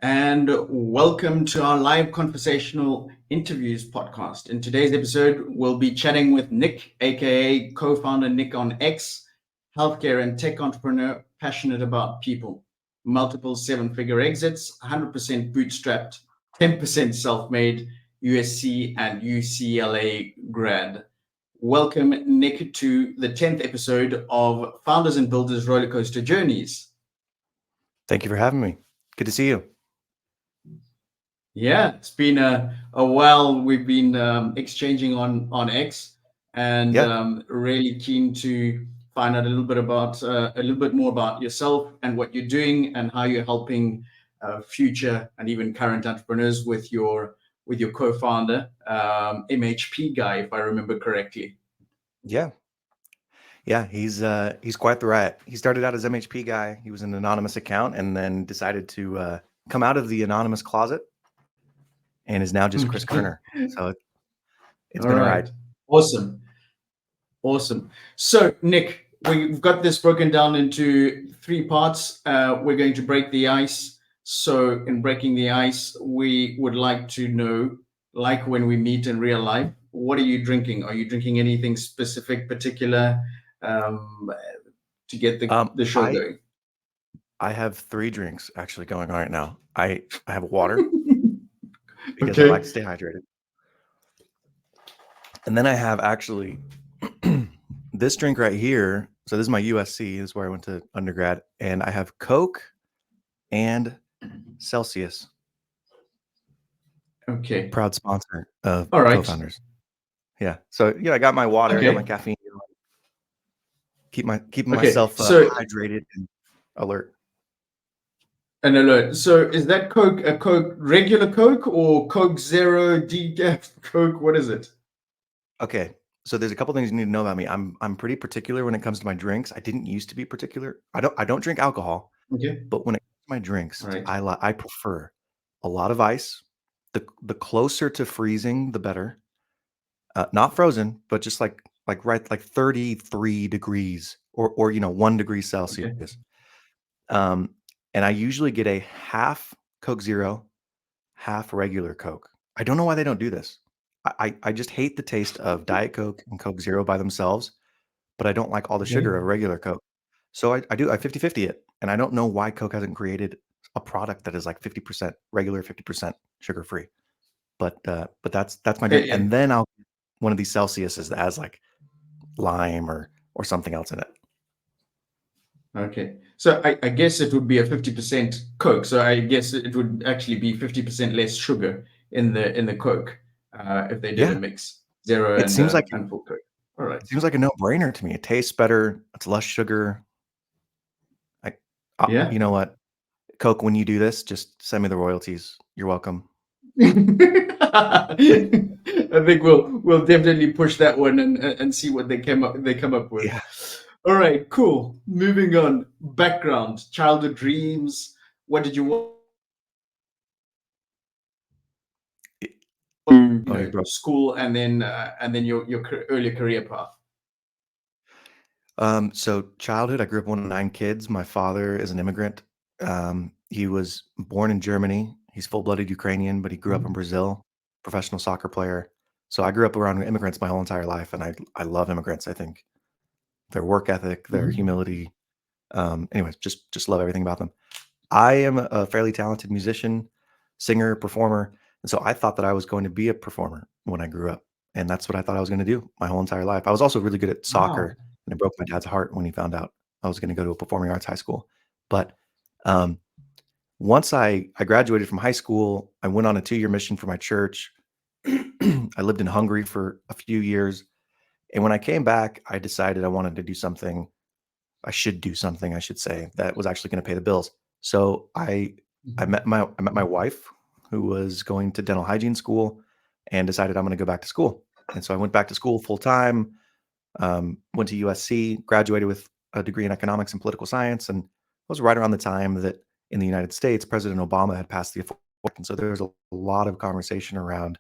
and welcome to our live conversational interviews podcast. In today's episode, we'll be chatting with Nik, aka co founder Nik on X, healthcare and tech entrepreneur, passionate about people, multiple seven figure exits, 100% bootstrapped, 10% self made, USC and UCLA grad. Welcome, Nik, to the 10th episode of Founders and Builders Rollercoaster Journeys. Thank you for having me. Good to see you. Yeah, it's been a while. We've been exchanging on X, and Yeah, really keen to find out a little bit more about yourself and what you're doing and how you're helping future and even current entrepreneurs with your co-founder, MHP guy, if I remember correctly. yeah, yeah. He's quite the rat. He started out as MHP guy. He was an anonymous account, and then decided to come out of the anonymous closet, and is now just Chris Okay. Kerner. So it's All been a right. ride. Awesome. Awesome. So, Nik, we've got this broken down into three parts. We're going to break the ice. So, in breaking the ice, we would like to know, like when we meet in real life, what are you drinking? Are you drinking anything specific, particular, um, to get the show I going? I have three drinks actually going on right now. I have water because I like Okay. to stay hydrated, and then I have actually this drink right here. So this is my USC. This is where I went to undergrad, and I have Coke and Celsius. Okay. Proud sponsor of All right. co-founders. Yeah. So I got my water, I got my Okay. caffeine, keeping Okay. myself So, hydrated and alert. an alert. So, is that Coke a Coke regular Coke or Coke Zero decaf Coke? What is it? Okay. So there's a couple things you need to know about me. I'm pretty particular when it comes to my drinks. I didn't used to be particular. I don't drink alcohol, Okay. but when it comes to my All drinks, right. I prefer a lot of ice. The closer to freezing, the better. Not frozen, but just like 33 degrees or 1 degree Okay. Celsius. Um, and I usually get a half Coke Zero, half regular Coke. I don't know why they don't do this. I just hate the taste of Diet Coke and Coke Zero by themselves, but I don't like all the Okay. sugar of regular Coke. So I 50/50 it. And I don't know why Coke hasn't created a product that is like 50% regular, 50% sugar free. But that's my Yeah, drink. yeah. And then I'll get one of these Celsiuses that has like lime or something else in it. Okay. So I guess it would be a 50% Coke. So I guess it would actually be 50% less sugar in the Coke if they did a Yeah. mix, zero It seems like and full Coke. All right. it seems like a no-brainer to me. It tastes better. It's less sugar. I, Yeah. you know what, Coke, when you do this, just send me the royalties. You're welcome. I think we'll definitely push that one and see what they come up with. Yeah. All right, cool. Moving on. Background, childhood dreams. What did you want It- to, Oh, you broke. school and then your early career path? So childhood, I grew up one of 9 kids. My father is an immigrant. He was born in Germany. He's full-blooded Ukrainian, but he grew up in Mhm. Brazil, professional soccer player. So I grew up around immigrants my whole entire life, and I love immigrants. I think their work ethic, their Mhm. humility. Anyways, just love everything about them. I am a fairly talented musician, singer, performer, and so I thought that I was going to be a performer when I grew up, and that's what I thought I was going to do my whole entire life. I was also really good at soccer, Wow. and it broke my dad's heart when he found out I was going to go to a performing arts high school. But um, once I graduated from high school, I went on a 2-year mission for my church. I lived in Hungary for a few years, and when I came back, I decided I wanted to do something. I should say, that was actually going to pay the bills. So I met my wife, who was going to dental hygiene school, and decided I'm going to go back to school. And so I went back to school full time. Went to USC, graduated with a degree in economics and political science, and it was right around the time that in the United States, President Obama had passed the Affordable Care Act, and so there was a lot of conversation around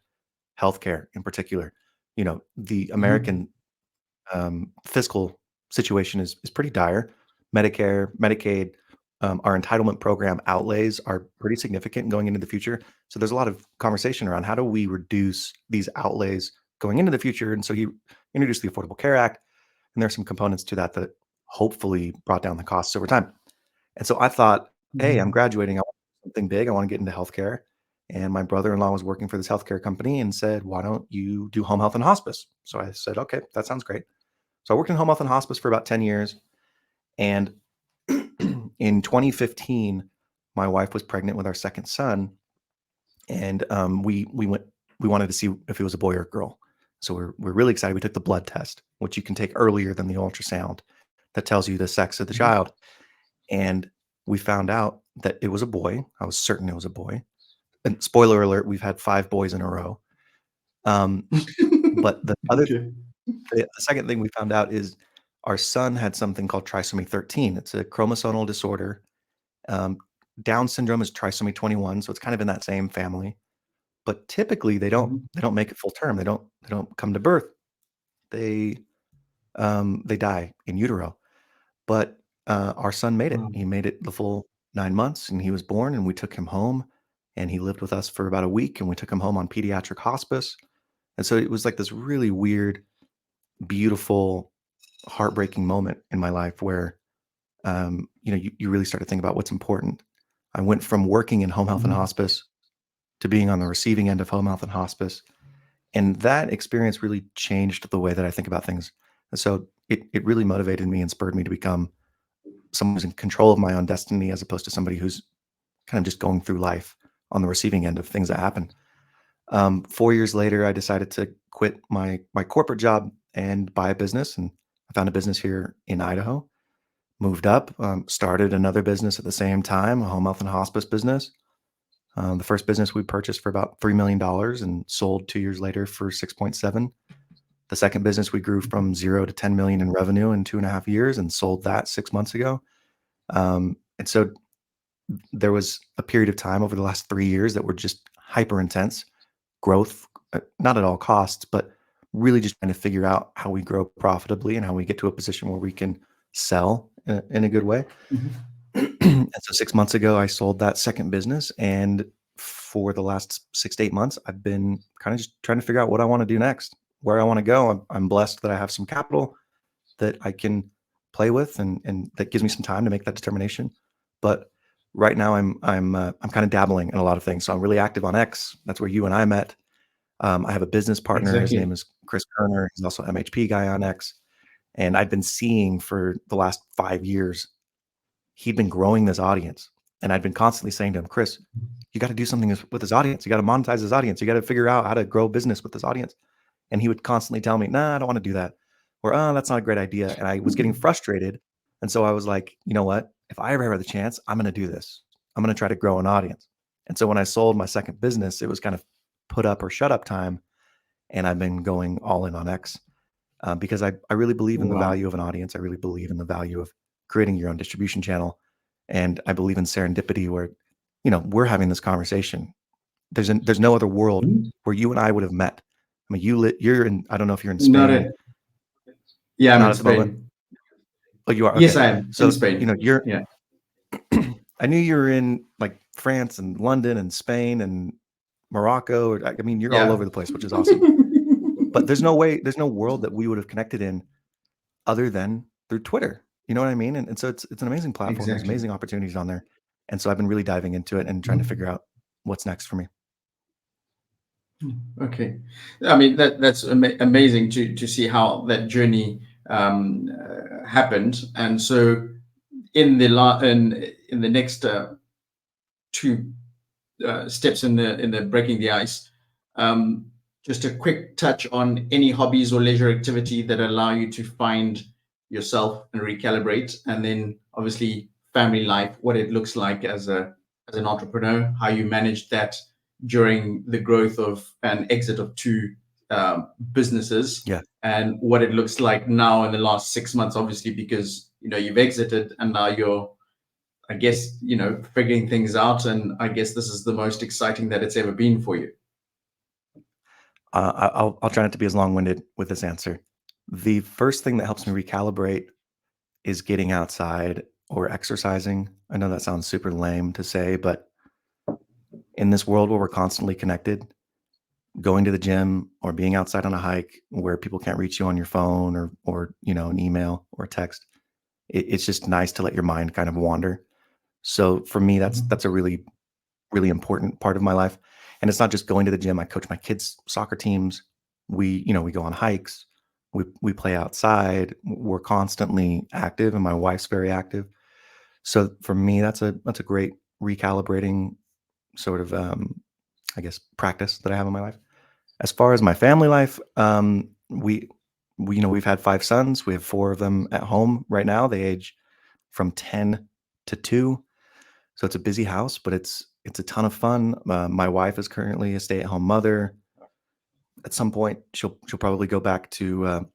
healthcare in particular. The Mhm. American fiscal situation is pretty dire. Medicare, Medicaid, our entitlement program outlays are pretty significant going into the future. So there's a lot of conversation around how do we reduce these outlays going into the future. And so he introduced the Affordable Care Act, and there's some components to that that hopefully brought down the costs over time. And so I thought, hey, I'm graduating. I want something big. I want to get into healthcare. And my brother-in-law was working for this healthcare company and said, why don't you do home health and hospice? So I said, okay, that sounds great. So I worked in home health and hospice for about 10 years. And in 2015, my wife was pregnant with our second son. And we wanted to see if it was a boy or a girl. So we're really excited. We took the blood test, which you can take earlier than the ultrasound, that tells you the sex of the child. And we found out that it was a boy. I was certain it was a boy. And spoiler alert, we've had 5 boys in a row. But the second thing we found out is our son had something called trisomy 13. It's a chromosomal disorder. Down syndrome is trisomy 21, so it's kind of in that same family. But typically they don't make it full term. They don't come to birth. They die in utero. But our son made it. He made it the full 9 months, and he was born, and we took him home, and he lived with us for about a week, and we took him home on pediatric hospice. And so it was like this really weird, beautiful, heartbreaking moment in my life where, you really start to think about what's important. I went from working in home health and hospice to being on the receiving end of home health and hospice. And that experience really changed the way that I think about things. And so it really motivated me and spurred me to become someone who's in control of my own destiny, as opposed to somebody who's kind of just going through life on the receiving end of things that happen. 4 years later, I decided to quit my corporate job and buy a business. And I found a business here in Idaho, moved up, started another business at the same time, a home health and hospice business. The first business we purchased for about $3 million and sold 2 years later for 6.7. The second business we grew from 0 to 10 million in revenue in 2.5 years and sold that 6 months ago. And so there was a period of time over the last 3 years that were just hyper intense growth, not at all costs, but really just trying to figure out how we grow profitably and how we get to a position where we can sell in a good way. And so 6 months ago, I sold that second business. And for the last 6 to 8 months, I've been kind of just trying to figure out what I want to do next, where I want to go. I'm blessed that I have some capital that I can play with, and that gives me some time to make that determination. But right now I'm kind of dabbling in a lot of things. So I'm really active on X. That's where you and I met. I have a business partner. His name is Chris Kerner. He's also an MHP guy on X. And I've been seeing for the last 5 years, he'd been growing this audience. And I'd been constantly saying to him, Chris, you got to do something with this audience. You got to monetize this audience. You got to figure out how to grow business with this audience. And he would constantly tell me, nah, I don't want to do that. Or, oh, that's not a great idea. And I was getting frustrated. And so I was like, you know what? If I ever have the chance, I'm going to do this. I'm going to try to grow an audience. And so when I sold my second business, it was kind of put up or shut up time. And I've been going all in on X because I really believe in the value of an audience. I really believe in the value of creating your own distribution channel. And I believe in serendipity where, we're having this conversation. There's no other world where you and I would have met. I mean, you're in, I don't know if you're in Spain. Yeah, I'm in Spain. Oh, you are? Okay. Yes, I am. So, in Spain. You're, I knew you were in like France and London and Spain and Morocco. You're all over the place, which is awesome. But there's no world that we would have connected in other than through Twitter. You know what I mean? And so it's an amazing platform. There's amazing opportunities on there. And so I've been really diving into it and trying to figure out what's next for me. Okay. I mean, that's amazing to see how that journey happened. And so in the next 2 steps in the breaking the ice, just a quick touch on any hobbies or leisure activity that allow you to find yourself and recalibrate, and then obviously family life, what it looks like as an entrepreneur, how you manage that during the growth of an exit of 2 businesses, and what it looks like now in the last 6 months, obviously, because you've exited and now you're, I guess, figuring things out, and I guess this is the most exciting that it's ever been for you. I'll try not to be as long-winded with this answer. The first thing that helps me recalibrate is getting outside or exercising. I know that sounds super lame to say, but in this world where we're constantly connected, going to the gym or being outside on a hike where people can't reach you on your phone or an email or text, it's just nice to let your mind kind of wander. So for me, that's a really, really important part of my life. And it's not just going to the gym. I coach my kids' soccer teams. We go on hikes. We play outside. We're constantly active, and my wife's very active. So for me, that's a great recalibrating sort of I guess practice that I have in my life. As far as my family life, we've had 5 sons. We have 4 of them at home right now. They age from 10 to 2. So it's a busy house, but it's a ton of fun. My wife is currently a stay-at-home mother. At some point, she'll probably go back to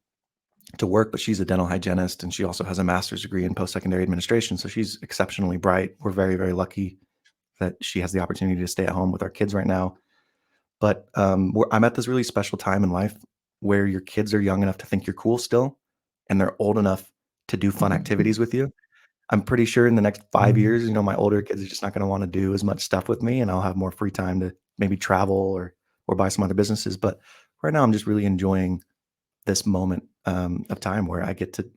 work, but she's a dental hygienist, and she also has a master's degree in post-secondary administration. So she's exceptionally bright. We're very, very lucky that she has the opportunity to stay at home with our kids right now. But I'm at this really special time in life where your kids are young enough to think you're cool still, and they're old enough to do fun activities with you. I'm pretty sure in the next 5 years, my older kids are just not going to want to do as much stuff with me, and I'll have more free time to maybe travel or buy some other businesses. But right now, I'm just really enjoying this moment of time where I get to,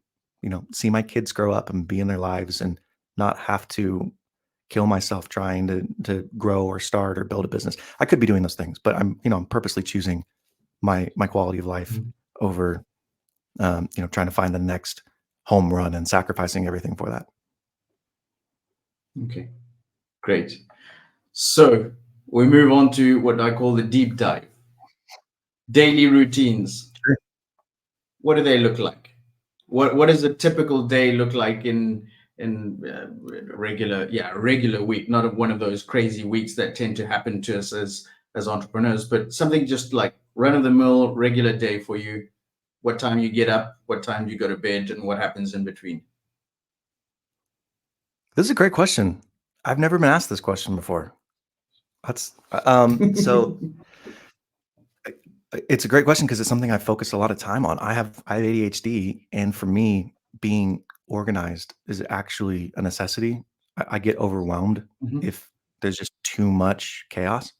see my kids grow up and be in their lives and not have to kill myself trying to grow or start or build a business. I could be doing those things, but I'm purposely choosing my quality of life over, trying to find the next home run and sacrificing everything for that. Okay, great. So we move on to what I call the deep dive. Daily routines. Sure. What do they look like? What does a typical day look like in regular week? Not one of those crazy weeks that tend to happen to us as entrepreneurs, but something just like run of the mill regular day for you. What time you get up, what time you go to bed, and what happens in between. This is a great question. I've never been asked this question before. That's so it's a great question because it's something I focus a lot of time on. I have ADHD, and for me, being organized is actually a necessity. I get overwhelmed if there's just too much chaos.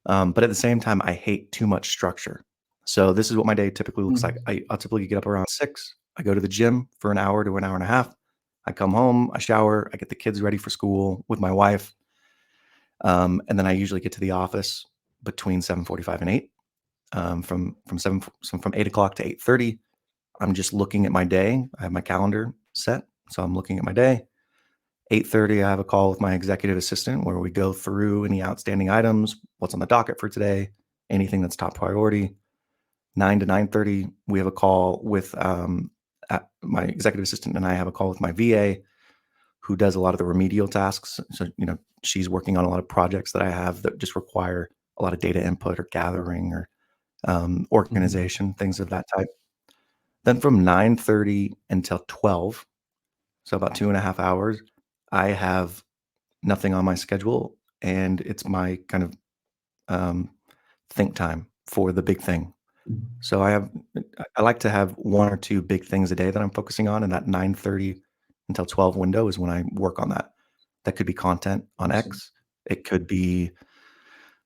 But at the same time, I hate too much structure. So this is what my day typically looks like. I'll typically get up around 6. I go to the gym for an hour to an hour and a half. I come home, I shower, I get the kids ready for school with my wife. And then I usually get to the office between 7:45 and 8. From 8 o'clock to 8:30, I'm just looking at my day. I have my calendar set, so I'm looking at my day. 8:30, I have a call with my executive assistant where we go through any outstanding items, what's on the docket for today, anything that's top priority. 9 to 9:30, we have a call with my executive assistant, and I have a call with my VA, who does a lot of the remedial tasks. So, she's working on a lot of projects that I have that just require a lot of data input or gathering or organization, things of that type. Then from 9:30 until 12, so about 2.5 hours, I have nothing on my schedule, and it's my kind of think time for the big thing. So I like to have 1 or 2 big things a day that I'm focusing on, and that 9:30 until 12 window is when I work on that. That could be content on X. It could be,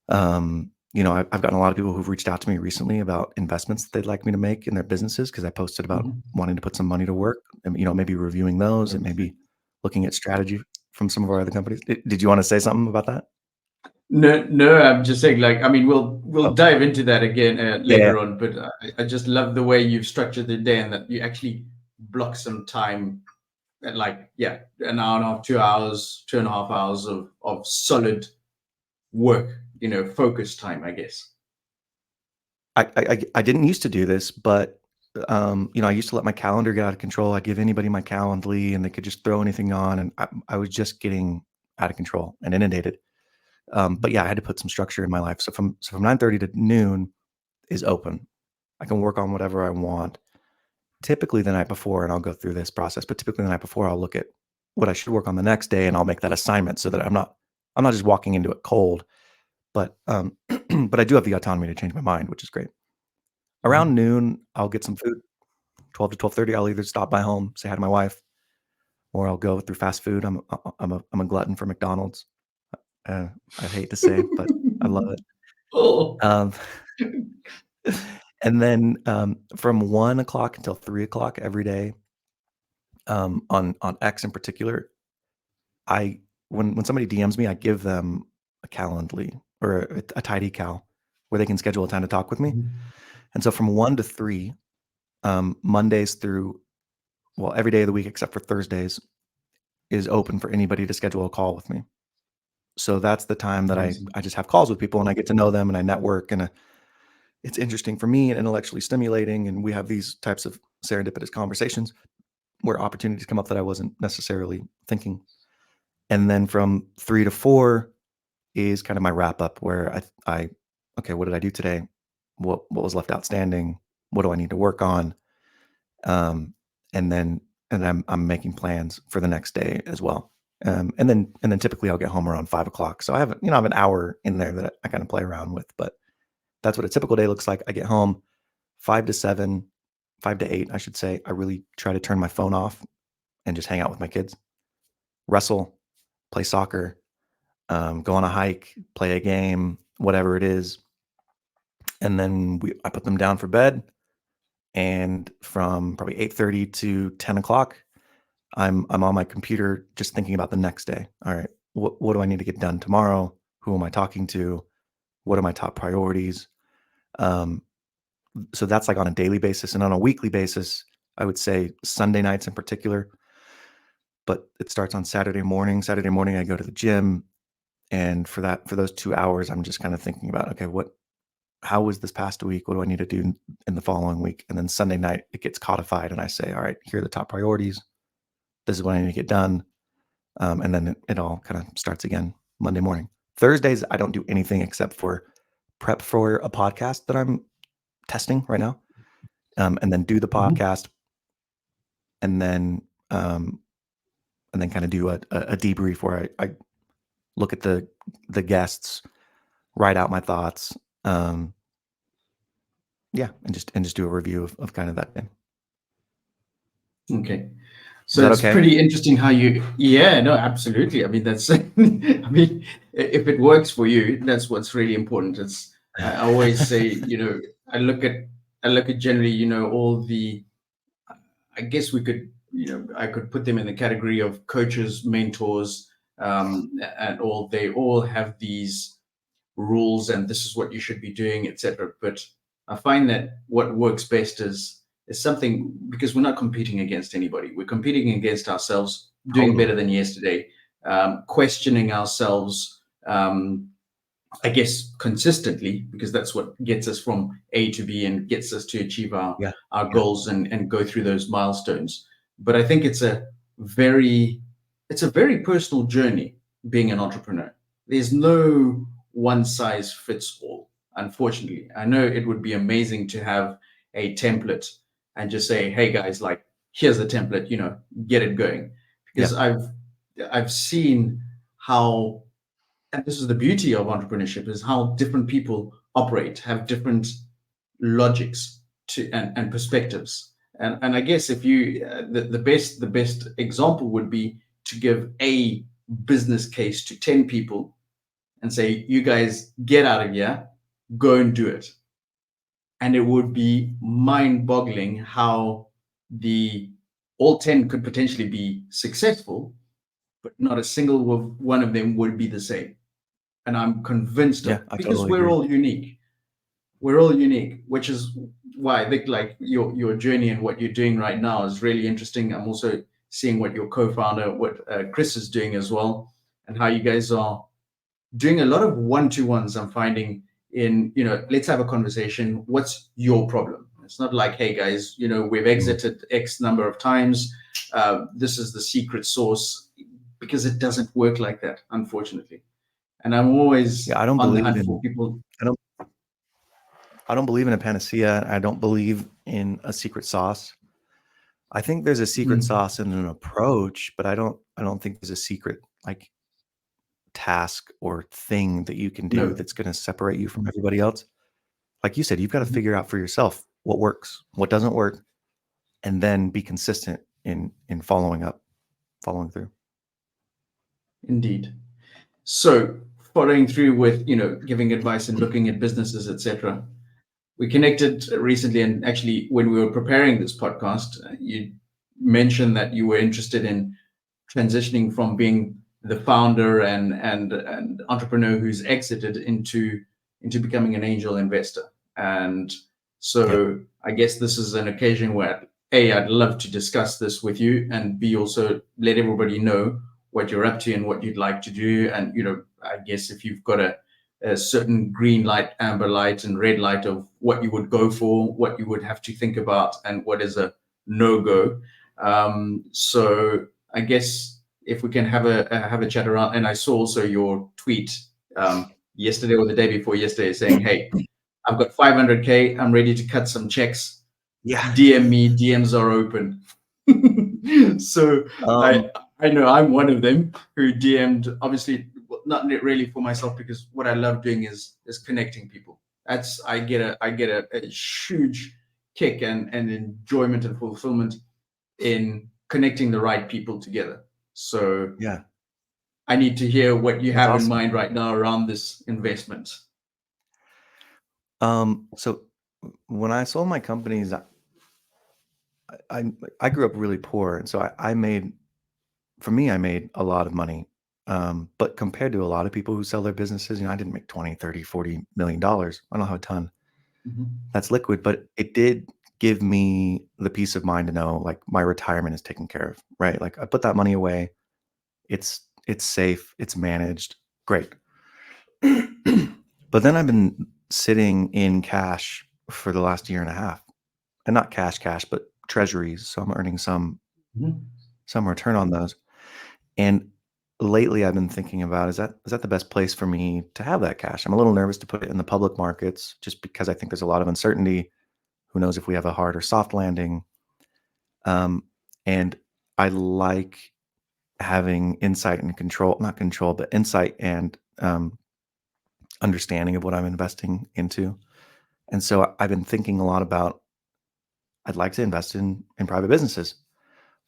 I've gotten a lot of people who've reached out to me recently about investments that they'd like me to make in their businesses because I posted about wanting to put some money to work and, maybe reviewing those and maybe looking at strategy from some of our other companies. Did you want to say something about that? No, I'm just saying, like, I mean, we'll Oh, dive into that again yeah. later on, but I just love the way you've structured the day and that you actually block some time at like, an hour and a half, 2 hours, 2.5 hours of solid work, focus time, I guess. I didn't used to do this, but I used to let my calendar get out of control. I give anybody my Calendly, and they could just throw anything on, and I was just getting out of control and inundated. But yeah, I had to put some structure in my life. So from 9:30 to noon is open. I can work on whatever I want. Typically the night before, and I'll go through this process, but typically the night before, I'll look at what I should work on the next day, and I'll make that assignment so that I'm not just walking into it cold. But but I do have the autonomy to change my mind, which is great. Around noon, I'll get some food. 12 to 12:30, I'll either stop by home, say hi to my wife, or I'll go through fast food. I'm a glutton for McDonald's. I hate to say, but I love it. Oh, Um, and then from 1 o'clock until 3 o'clock every day, on X in particular, I when somebody DMs me, I give them a Calendly or a tidy cal where they can schedule a time to talk with me. And so from 1 to 3, Mondays through, well, every day of the week except for Thursdays is open for anybody to schedule a call with me. So that's the time that I amazing. just have calls with people and I get to know them and I network, and it's interesting for me and intellectually stimulating. And we have these types of serendipitous conversations where opportunities come up that I wasn't necessarily thinking. And then from 3 to 4 is kind of my wrap up where okay, what did I do today? What was left outstanding? What do I need to work on? Um, and then I'm making plans for the next day as well. And then typically I'll get home around 5 o'clock. So I have an hour in there that I kind of play around with, but that's what a typical day looks like. I get home 5 to 7, 5 to 8, I should say. I really try to turn my phone off and just hang out with my kids, wrestle, play soccer, go on a hike, play a game, whatever it is. And then I put them down for bed. And from probably 8:30 to 10 o'clock, I'm on my computer just thinking about the next day. All right, what do I need to get done tomorrow? Who am I talking to? What are my top priorities? Um, so that's like on a daily basis, and on a weekly basis, I would say Sunday nights in particular. But it starts on Saturday morning. Saturday morning, I go to the gym, and for those 2 hours, I'm just kind of thinking about, okay, how was this past week? What do I need to do in the following week? And then Sunday night, it gets codified, and I say, all right, here are the top priorities. This is what I need to get done. And then it all kind of starts again Monday morning. Thursdays, I don't do anything except for prep for a podcast that I'm testing right now, and then do the podcast, and then kind of do a debrief where I look at the guests, write out my thoughts, yeah, and just do a review of kind of that day. Okay. Is So that it's okay? pretty interesting how yeah, no, absolutely. I mean, that's, I mean, if it works for you, that's what's really important. I always say, I look at generally, all the, I guess I could put them in the category of coaches, mentors, and they all have these rules and this is what you should be doing, etc. But I find that what works best is something, because we're not competing against anybody. We're competing against ourselves, doing Totally. better than yesterday, questioning ourselves, I guess, consistently, because that's what gets us from A to B and gets us to achieve our Yeah. goals and go through those milestones. But I think very it's a very personal journey being an entrepreneur. There's no one size fits all, unfortunately. I know it would be amazing to have a template and just say, hey guys, like, here's the template, get it going. Yeah. Because I've seen how, and this is the beauty of entrepreneurship, is how different people operate, have different logics and perspectives. And I guess if you the best example would be to give a business case to 10 people and say, you guys get out of here, go and do it. And it would be mind-boggling how the all 10 could potentially be successful, but not a single one of them would be the same. And I'm convinced Yeah, I because totally we're agree. all unique. We're all unique, which is why I think like your journey and what you're doing right now is really interesting. I'm also seeing what your co-founder, what Chris is doing as well, and how you guys are doing a lot of one-to-ones. I'm finding in, let's have a conversation. What's your problem? It's not like, hey guys, we've exited X number of times. This is the secret sauce, because it doesn't work like that, unfortunately. And I'm always Yeah, I don't on the believe hunt for in people. I don't believe in a panacea. I don't believe in a secret sauce. I think there's a secret Mm, sauce in an approach, but I don't think there's a secret like task or thing that you can do no. that's going to separate you from everybody else. Like you said, you've got to figure out for yourself what works, what doesn't work, and then be consistent in following up. following through. Indeed. So following through with, giving advice and looking at businesses, etc. We connected recently, and actually, when we were preparing this podcast, you mentioned that you were interested in transitioning from being the founder and entrepreneur who's exited into becoming an angel investor. And so I guess this is an occasion where A, I'd love to discuss this with you, and B, also let everybody know what you're up to and what you'd like to do. And I guess if you've got a certain green light, amber light, and red light of what you would go for, what you would have to think about, and what is a no-go. So I guess if we can have a chat around, and I saw also your tweet yesterday or the day before yesterday saying, "Hey, I've got 500K. I'm ready to cut some checks. Yeah. DM me. DMs are open." So I know I'm one of them who DM'd. Obviously, not really for myself, because what I love doing is connecting people. I get a huge kick and enjoyment and fulfillment in connecting the right people together. So yeah, I need to hear what you that's have in awesome. mind right now around this investment. So when I sold my companies, I grew up really poor, and so I made a lot of money. But compared to a lot of people who sell their businesses, I didn't make 20, 30, 40 million dollars. I don't have a ton. That's liquid, but it did give me the peace of mind to know like my retirement is taken care of, right? Like I put that money away. It's safe, it's managed. Great. But then I've been sitting in cash for the last year and a half. And not cash, but treasuries. So I'm earning some return on those. And lately I've been thinking about, is that the best place for me to have that cash? I'm a little nervous to put it in the public markets just because I think there's a lot of uncertainty. Who knows if we have a hard or soft landing? And I like having insight and control, not control, but insight and understanding of what I'm investing into. And so I've been thinking a lot about, I'd like to invest in private businesses.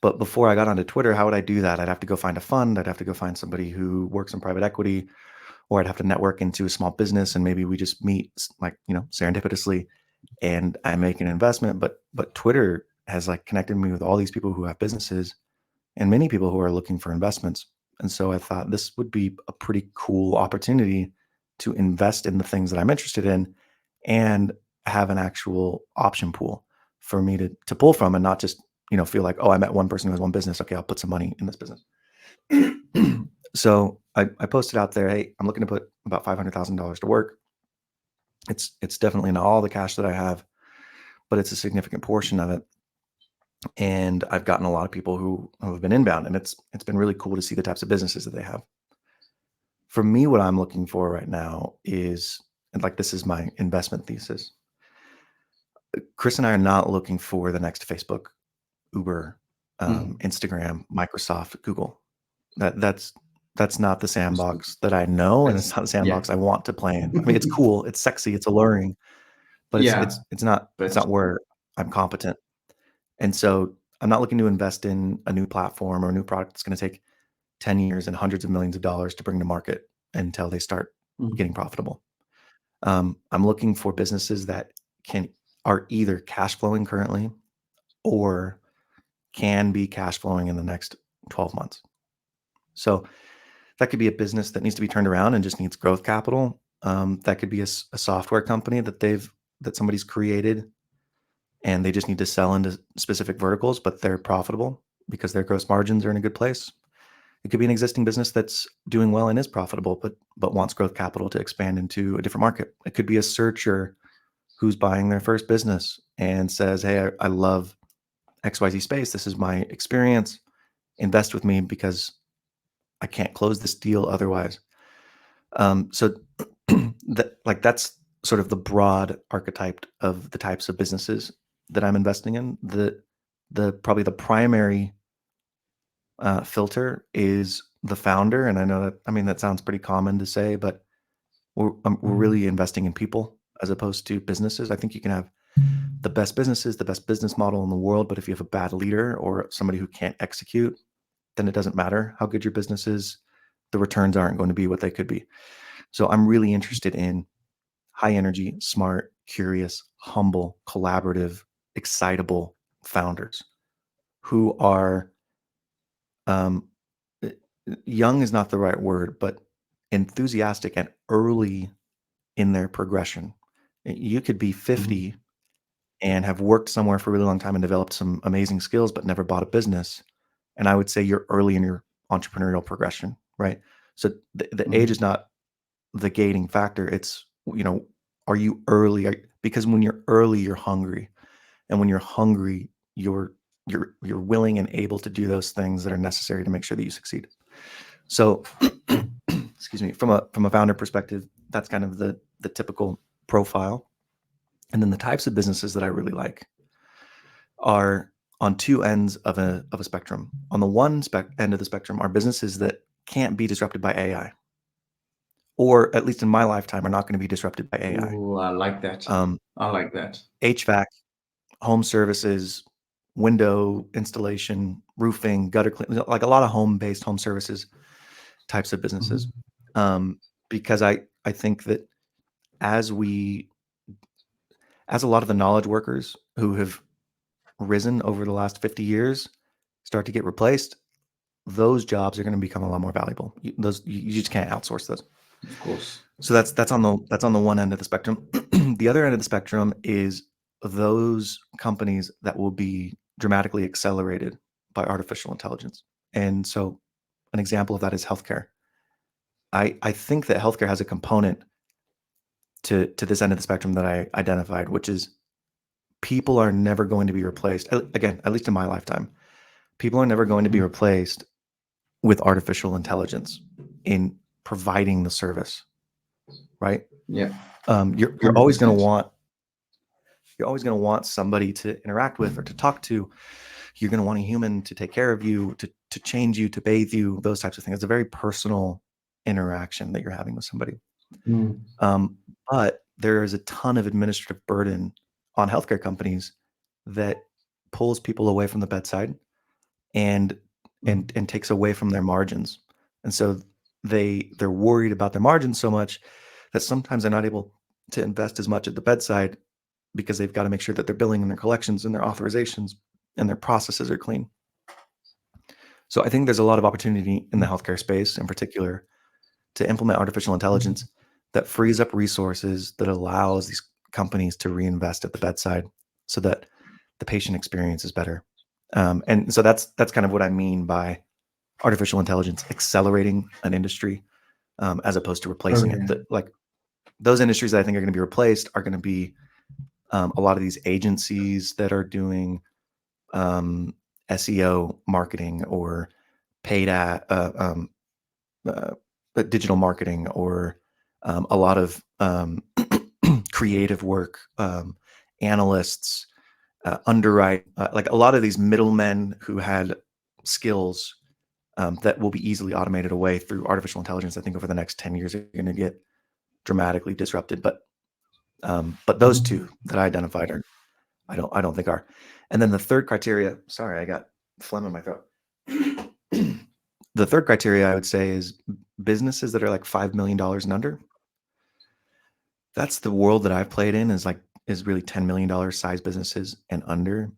But before I got onto Twitter, how would I do that? I'd have to go find a fund. I'd have to go find somebody who works in private equity, or I'd have to network into a small business, and maybe we just meet like, serendipitously, and I make an investment. But Twitter has like connected me with all these people who have businesses and many people who are looking for investments. And so I thought this would be a pretty cool opportunity to invest in the things that I'm interested in and have an actual option pool for me to pull from, and not just, feel like, oh, I met one person who has one business. Okay, I'll put some money in this business. So I posted out there, hey, I'm looking to put about $500,000 to work. It's definitely not all the cash that I have, but it's a significant portion of it. And I've gotten a lot of people who have been inbound, and it's been really cool to see the types of businesses that they have. For me, what I'm looking for right now is, and like, this is my investment thesis. Chris and I are not looking for the next Facebook, Uber, Instagram, Microsoft, Google. That's not the sandbox that I know, and it's not the sandbox I want to play in. I mean, it's cool, it's sexy, it's alluring, but it's not where I'm competent. And so I'm not looking to invest in a new platform or a new product that's going to take 10 years and hundreds of millions of dollars to bring to market until they start getting profitable. I'm looking for businesses that are either cash flowing currently or can be cash flowing in the next 12 months. So that could be a business that needs to be turned around and just needs growth capital. That could be a software company that somebody's created, and they just need to sell into specific verticals, but they're profitable because their gross margins are in a good place. It could be an existing business that's doing well and is profitable, but wants growth capital to expand into a different market. It could be a searcher who's buying their first business and says, hey, I love XYZ space. This is my experience. Invest with me because I can't close this deal otherwise. So that's sort of the broad archetype of the types of businesses that I'm investing in. Probably the primary filter is the founder. And I know that sounds pretty common to say, but we're really investing in people as opposed to businesses. I think you can have the best businesses, the best business model in the world, but if you have a bad leader or somebody who can't execute, then it doesn't matter how good your business is. The returns aren't going to be what they could be. So I'm really interested in high energy, smart, curious, humble, collaborative, excitable founders who are young is not the right word, but enthusiastic and early in their progression. You could be 50 and have worked somewhere for a really long time and developed some amazing skills, but never bought a business. And I would say you're early in your entrepreneurial progression, right? So the age is not the gating factor. It's, are you early? Because when you're early, you're hungry. And when you're hungry, you're willing and able to do those things that are necessary to make sure that you succeed. So, excuse me, from a founder perspective, that's kind of the typical profile. And then the types of businesses that I really like are on two ends of a spectrum. On the one end of the spectrum are businesses that can't be disrupted by AI, or at least in my lifetime are not going to be disrupted by AI. Ooh, I like that. I like that. HVAC, home services, window installation, roofing, gutter clean, like a lot of home-based home services types of businesses. Because I think that as a lot of the knowledge workers who have risen over the last 50 years start to get replaced, those jobs are going to become a lot more valuable. You just can't outsource those. Of course. So that's on the one end of the spectrum. The other end of the spectrum is those companies that will be dramatically accelerated by artificial intelligence. And so an example of that is healthcare. I think that healthcare has a component to this end of the spectrum that I identified, which is people are never going to be replaced. Again, at least in my lifetime, people are never going to be replaced with artificial intelligence in providing the service, right? Yeah. You're always going to want somebody to interact with or to talk to. You're going to want a human to take care of you, to change you, to bathe you, those types of things. It's a very personal interaction that you're having with somebody. But there is a ton of administrative burden on healthcare companies that pulls people away from the bedside and takes away from their margins. And so they're worried about their margins so much that sometimes they're not able to invest as much at the bedside because they've got to make sure that their billing and their collections and their authorizations and their processes are clean. So I think there's a lot of opportunity in the healthcare space in particular to implement artificial intelligence that frees up resources, that allows these companies to reinvest at the bedside so that the patient experience is better. And so that's kind of what I mean by artificial intelligence accelerating an industry as opposed to replacing it. Like those industries that I think are going to be replaced are going to be a lot of these agencies that are doing SEO marketing or paid digital marketing, or a lot of creative work, analysts, underwrite, like a lot of these middlemen who had skills that will be easily automated away through artificial intelligence. I think over the next 10 years are going to get dramatically disrupted. But those two that I identified are, I don't think are. And then the third criteria, sorry, I got phlegm in my throat. The third criteria I would say is businesses that are like $5 million and under. That's the world that I've played in, is really $10 million size businesses and under.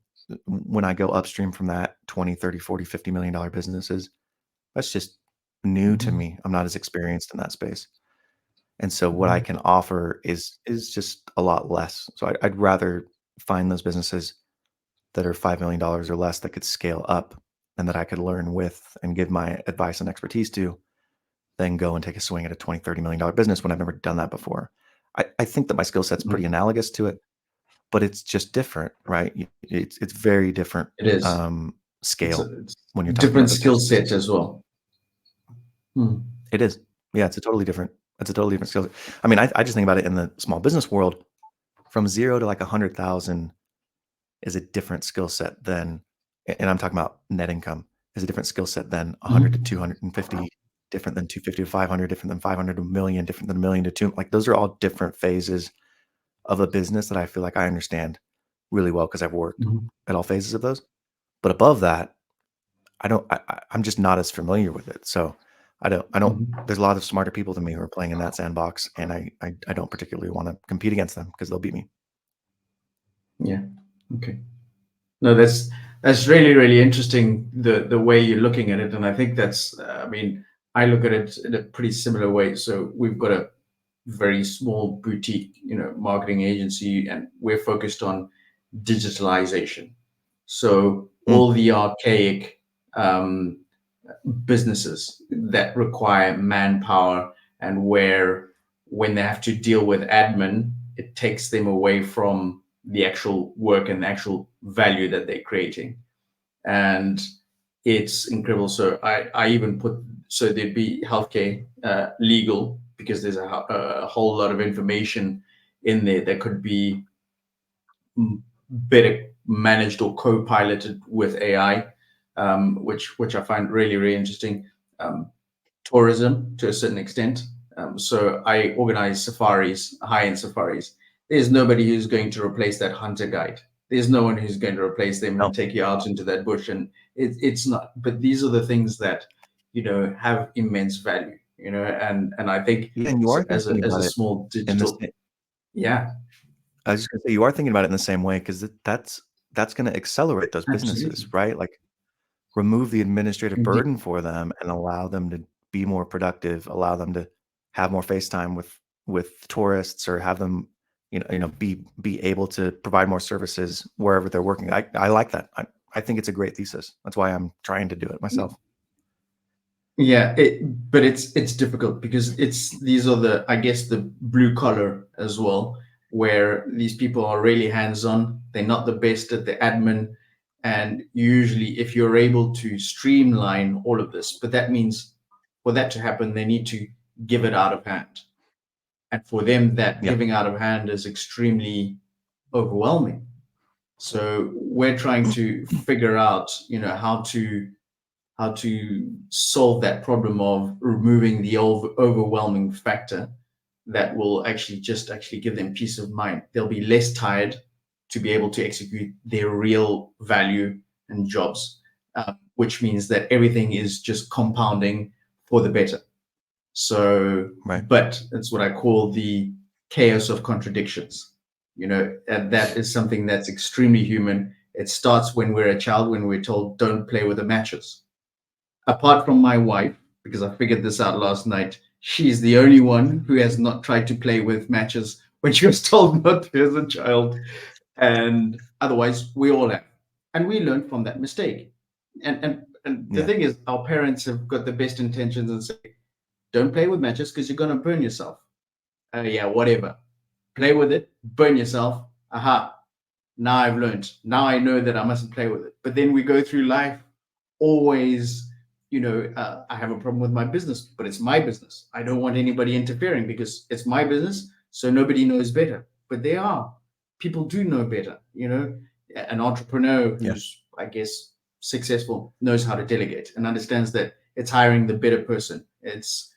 When I go upstream from that, 20, 30, 40, $50 million businesses, that's just new to me. I'm not as experienced in that space. And so what I can offer is just a lot less. So I'd rather find those businesses that are $5 million or less that could scale up and that I could learn with and give my advice and expertise to, than go and take a swing at a $20, $30 million business when I've never done that before. I think that my skill set's pretty analogous to it, but it's just different, right? It's very different. It is scale it's when you're talking different about skill set as well. It is. Yeah, it's a totally different skill set. I mean, I just think about it in the small business world. From 0 to like 100,000 is a different skill set than, and I'm talking about net income, is a different skill set than 100 to 250, different than 250 to 500, different than 500 to a million, different than a million to 2. Like those are all different phases of a business that I feel like I understand really well because I've worked at all phases of those. But above that, I'm just not as familiar with it. So I don't, Mhm. there's a lot of smarter people than me who are playing in that sandbox, and I don't particularly want to compete against them because they'll beat me. Yeah. Okay. No, that's really really interesting the way you're looking at it, and I think that's I mean I look at it in a pretty similar way. So we've got a very small boutique, marketing agency, and we're focused on digitalization. So Mm, all the archaic um, businesses that require manpower and where when they have to deal with admin, it takes them away from the actual work and the actual value that they're creating. And it's incredible. So I even put, so there'd be healthcare, legal, because there's a whole lot of information in there that could be better managed or co-piloted with AI, which I find really really interesting. Um, Tourism to a certain extent. So I organize safaris, high-end safaris. There's nobody who's going to replace that hunter guide. There's no one who's going to replace them and no, take you out into that bush. And it's not. But these are the things that have immense value. And I think yeah, and you so are as a thinking as about a it small in this. digital, yeah, I was just gonna say you are thinking about it in the same way because that's going to accelerate those businesses, absolutely. right? Like remove the administrative Indeed. burden for them and allow them to be more productive, allow them to have more face time with tourists, or have them be able to provide more services wherever they're working. I like that. I think it's a great thesis. That's why I'm trying to do it myself. Yeah, but it's difficult because these are the, I guess, the blue collar as well, where these people are really hands on. They're not the best at the admin, and usually, if you're able to streamline all of this, but that means for that to happen, they need to give it out of hand, and for them, that Yeah. giving out of hand is extremely overwhelming. So we're trying to figure out, how to solve that problem of removing the overwhelming factor that will actually give them peace of mind. They'll be less tired to be able to execute their real value and jobs, which means that everything is just compounding for the better. So, Right. but it's what I call the chaos of contradictions. And that is something that's extremely human. It starts when we're a child, when we're told, don't play with the matches. Apart from my wife, because I figured this out last night, she's the only one who has not tried to play with matches when she was told not to as a child. And otherwise, we all have. And we learned from that mistake. And the Yeah. thing is, our parents have got the best intentions and say, don't play with matches because you're going to burn yourself. Yeah, whatever. Play with it, burn yourself. Aha. Now I've learned. Now I know that I mustn't play with it. But then we go through life always, I have a problem with my business, but it's my business. I don't want anybody interfering because it's my business. So nobody knows better. But they are. People do know better. An entrepreneur Yeah. who's, I guess, successful knows how to delegate and understands that it's hiring the better person. It's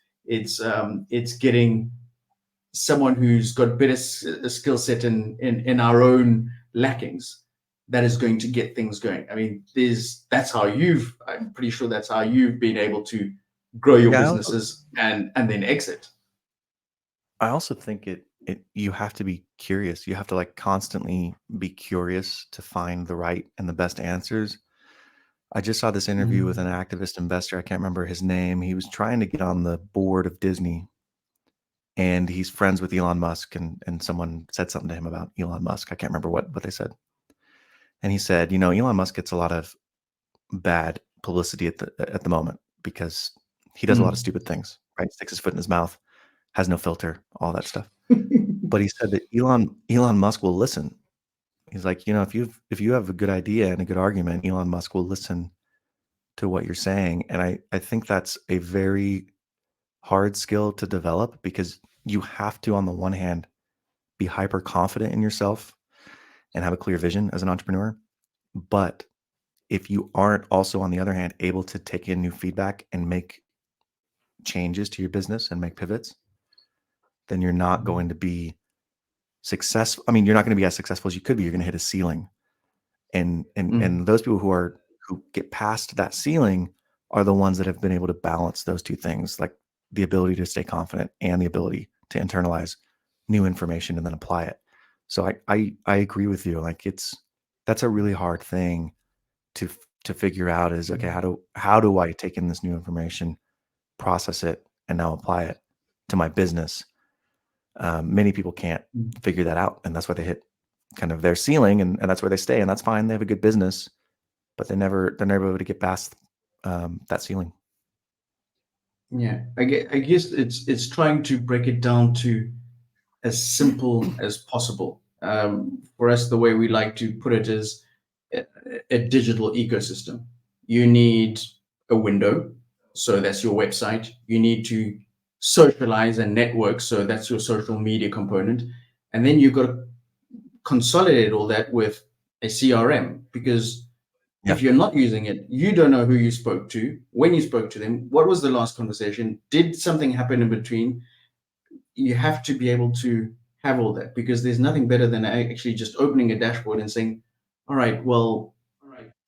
getting someone who's got better skill set in our own lackings that is going to get things going. I mean, that's how I'm pretty sure that's how you've been able to grow your Yeah. businesses and then exit. I also think you have to be curious. You have to like constantly be curious to find the right and the best answers. I just saw this interview with an Mm. activist investor. I can't remember his name. He was trying to get on the board of Disney, and he's friends with Elon Musk, and someone said something to him about Elon Musk. I can't remember what they said. And he said, Elon Musk gets a lot of bad publicity at the moment because he does a lot of Mm. stupid things, right? Sticks his foot in his mouth, has no filter, all that stuff. But he said that Elon Musk will listen. He's like, if you have a good idea and a good argument, Elon Musk will listen to what you're saying. And I think that's a very hard skill to develop because you have to, on the one hand, be hyper confident in yourself and have a clear vision as an entrepreneur. But if you aren't also, on the other hand, able to take in new feedback and make changes to your business and make pivots, then you're not going to be successful. I mean, you're not going to be as successful as you could be. You're going to hit a ceiling. And Mm. those people who are who get past that ceiling are the ones that have been able to balance those two things, like the ability to stay confident and the ability to internalize new information and then apply it. So I agree with you. Like that's a really hard thing to figure out is, okay, how do I take in this new information, process it, and now apply it to my business? Many people can't figure that out, and that's why they hit kind of their ceiling, and that's where they stay, and that's fine. They have a good business, but they're never able to get past that ceiling. Yeah, I guess it's trying to break it down to as simple as possible. For us, the way we like to put it is a digital ecosystem. You need a window, so that's your website. You need to socialize and network, so that's your social media component. And then you've got to consolidate all that with a CRM, because if you're not using it, you don't know who you spoke to, when you spoke to them, what was the last conversation, did something happen in between. You have to be able to have all that, because there's nothing better than actually just opening a dashboard and saying, all right, well,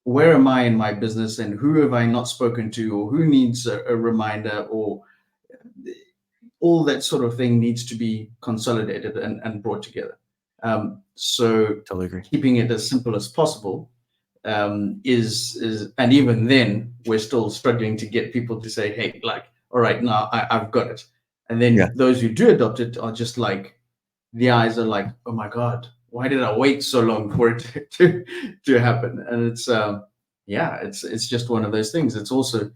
where am I in my business, and who have I not spoken to, or who needs a reminder, or all that sort of thing needs to be consolidated and brought together. So Totally agree. keeping it as simple as possible is, and even then, we're still struggling to get people to say, hey, like, all right, now I've got it. And then those who do adopt it are just like, the eyes are like, oh my God, why did I wait so long for it to happen? And it's, it's just one of those things. It's also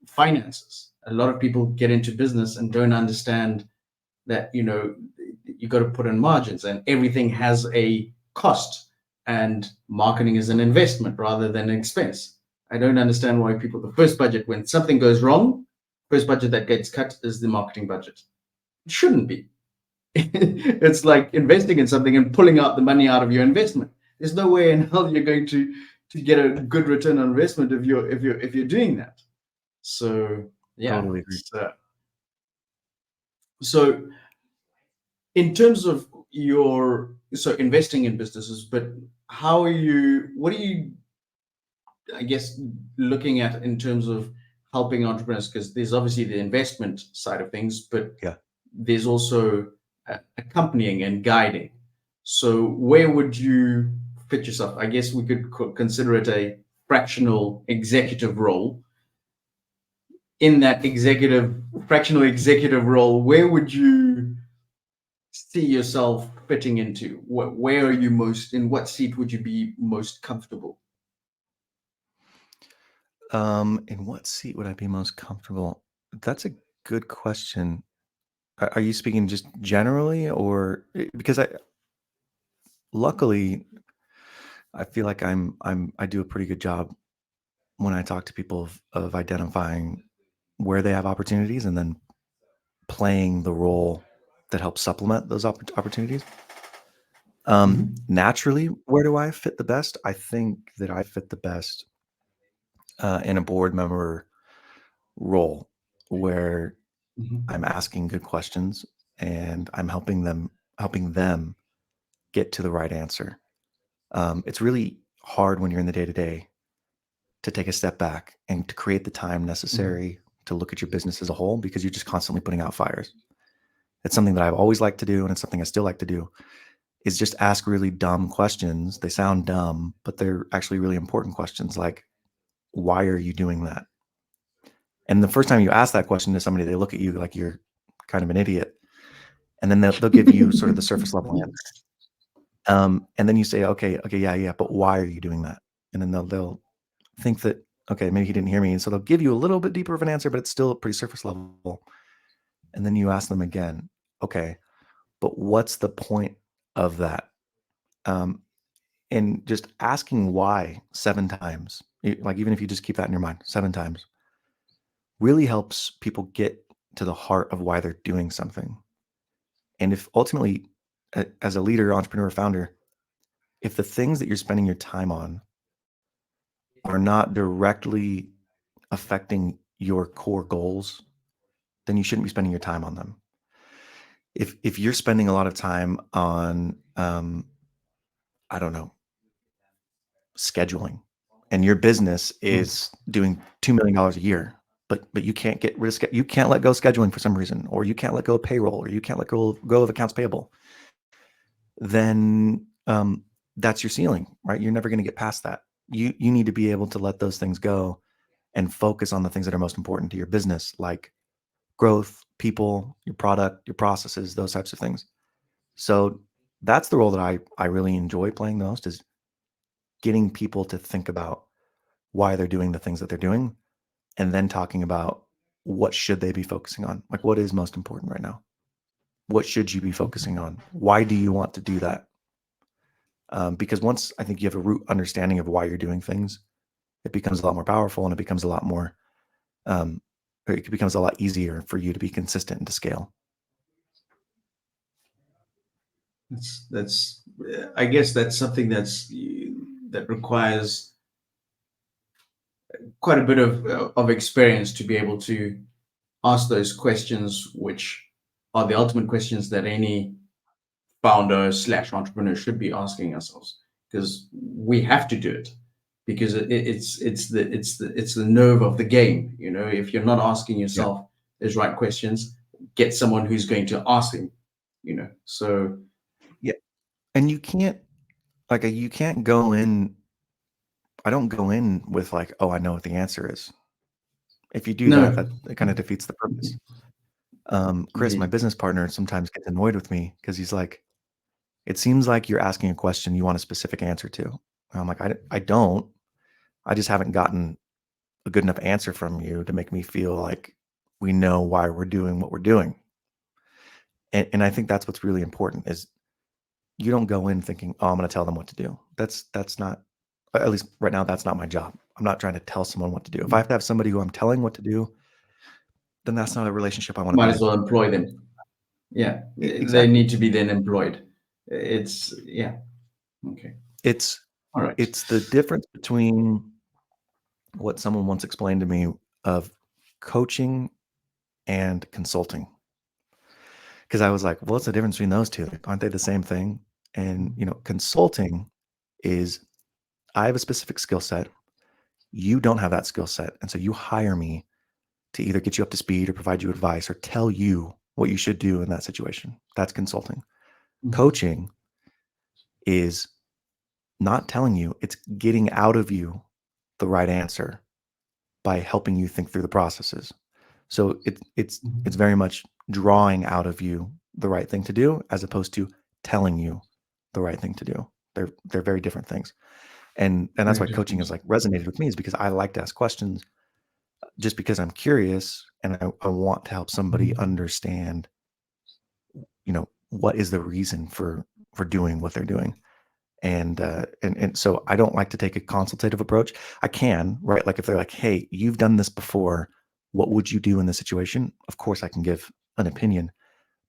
finances. A lot of people get into business and don't understand that, you got to put in margins, and everything has a cost, and marketing is an investment rather than an expense. I don't understand why people, the first budget, when something goes wrong, first budget that gets cut is the marketing budget. It shouldn't be. It's like investing in something and pulling out the money out of your investment. There's no way in hell you're going to get a good return on investment if you're doing that. So yeah, Totally agree. So in terms of your investing in businesses, but what are you, I guess, looking at in terms of helping entrepreneurs? Because there's obviously the investment side of things, but there's also accompanying and guiding. So where would you fit yourself? I guess we could consider it a fractional executive role. In that fractional executive role, where would you see yourself fitting into? Where are you in what seat would you be most comfortable? In what seat would I be most comfortable? That's a good question. Are you speaking just generally, or because luckily I feel like I do a pretty good job when I talk to people of identifying where they have opportunities and then playing the role that helps supplement those opportunities. Naturally, where do I fit the best? I think that I fit the best in a board member role, where I'm asking good questions and I'm helping them get to the right answer. It's really hard when you're in the day-to-day to take a step back and to create the time necessary to look at your business as a whole, because you're just constantly putting out fires. It's something that I've always liked to do, and it's something I still like to do, is just ask really dumb questions. They sound dumb, but they're actually really important questions, like, why are you doing that? And the first time you ask that question to somebody, they look at you like you're kind of an idiot. And then they'll give you sort of the surface level answer. And then you say, okay, yeah, but why are you doing that? And then they'll think that, okay, maybe he didn't hear me. And so they'll give you a little bit deeper of an answer, but it's still pretty surface level. And then you ask them again, okay, but what's the point of that? And just asking why 7 times, like even if you just keep that in your mind 7 times, really helps people get to the heart of why they're doing something. And if ultimately, as a leader, entrepreneur, founder, if the things that you're spending your time on are not directly affecting your core goals, then you shouldn't be spending your time on them. If you're spending a lot of time on, I don't know, scheduling, and your business is doing $2 million a year, but you can't get rid of, you can't let go of scheduling for some reason, or you can't let go of payroll, or you can't let go of accounts payable, then that's your ceiling, right? You're never going to get past that. You need to be able to let those things go and focus on the things that are most important to your business, like growth, people, your product, your processes, those types of things. So that's the role that I really enjoy playing the most, is getting people to think about why they're doing the things that they're doing, and then talking about what should they be focusing on? Like, what is most important right now? What should you be focusing on? Why do you want to do that? Because once I think you have a root understanding of why you're doing things, it becomes a lot more powerful, and it becomes a lot more, it becomes a lot easier for you to be consistent and to scale. That's I guess that's something that requires quite a bit of experience to be able to ask those questions, which are the ultimate questions that any founder / entrepreneur should be asking ourselves, because we have to do it, because it's the nerve of the game. You know, if you're not asking yourself those right questions, get someone who's going to ask them. You know, so Yeah, and you can't go in. I don't go in with like, oh, I know what the answer is. If you do that, it kind of defeats the purpose. Chris, my business partner, sometimes gets annoyed with me because he's like, it seems like you're asking a question you want a specific answer to. And I'm like, I don't. I just haven't gotten a good enough answer from you to make me feel like we know why we're doing what we're doing. And I think that's what's really important, is you don't go in thinking, oh, I'm going to tell them what to do. That's not, at least right now, that's not my job. I'm not trying to tell someone what to do. If I have to have somebody who I'm telling what to do, then that's not a relationship I want to be in. Might as well employ them. Yeah, Exactly. They need to be then employed. It's okay. It's All right. It's the difference between what someone once explained to me of coaching and consulting. Because I was like, what's the difference between those two? Aren't they the same thing? And consulting is, I have a specific skill set. You don't have that skill set. And so you hire me to either get you up to speed or provide you advice or tell you what you should do in that situation. That's consulting. Coaching is not telling you, it's getting out of you the right answer by helping you think through the processes. So it's very much drawing out of you the right thing to do, as opposed to telling you the right thing to do. They're very different things. And that's why coaching has like resonated with me, is because I like to ask questions just because I'm curious, and I want to help somebody understand, what is the reason for doing what they're doing. And so I don't like to take a consultative approach. I can, right? Like if they're like, hey, you've done this before, what would you do in this situation? Of course I can give an opinion.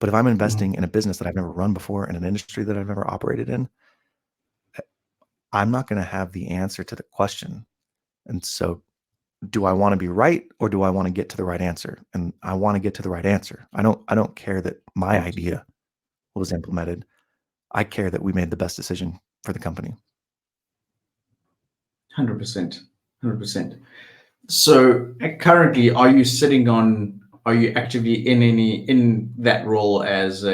But if I'm investing in a business that I've never run before, in an industry that I've never operated in, I'm not going to have the answer to the question. And so, do I want to be right, or do I want to get to the right answer? And I want to get to the right answer. I don't care that my idea was implemented. I care that we made the best decision for the company. 100%. 100%. So currently, are you actively in that role as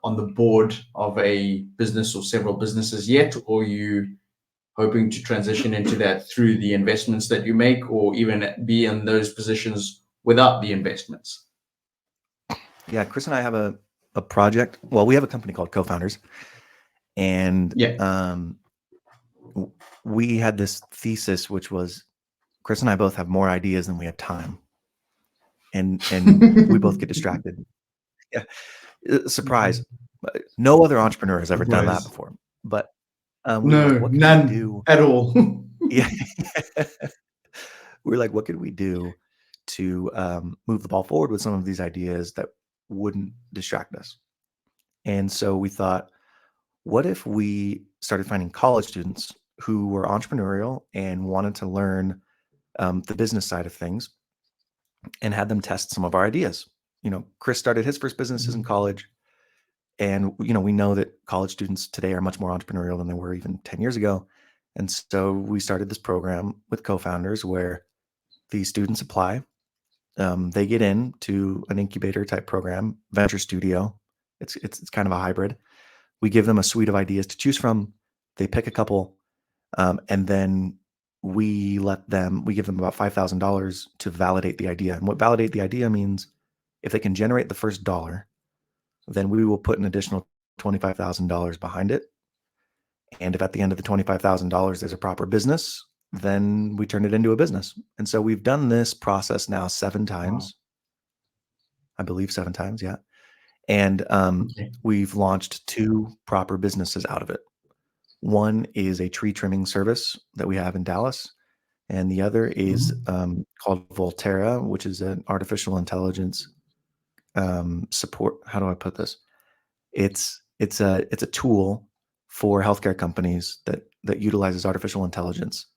on the board of a business or several businesses yet, or are you hoping to transition into that through the investments that you make, or even be in those positions without the investments? Yeah, Chris and I have a project. Well, we have a company called Co-Founders, and we had this thesis, which was, Chris and I both have more ideas than we have time, and we both get distracted. Yeah, surprise. No other entrepreneur has ever done that before. But we were like, what can we do at all? Yeah, we're like, what could we do to move the ball forward with some of these ideas that wouldn't distract us? And so we thought, what if we started finding college students who were entrepreneurial and wanted to learn the business side of things, and had them test some of our ideas? Chris started his first businesses in college, And we know that college students today are much more entrepreneurial than they were even 10 years ago. And so we started this program with co-founders where the students apply. They get into an incubator type program, venture studio. It's kind of a hybrid. We give them a suite of ideas to choose from. They pick a couple, and then we give them about $5,000 to validate the idea. And what validate the idea means, if they can generate the first dollar, then we will put an additional $25,000 behind it. And if at the end of the $25,000 there's a proper business, then we turn it into a business. And so we've done this process now 7 times. I believe 7 times, yeah. And we've launched 2 proper businesses out of it. One is a tree trimming service that we have in Dallas, and the other is called Volterra, which is an artificial intelligence support. How do I put this? It's a tool for healthcare companies that utilizes artificial intelligence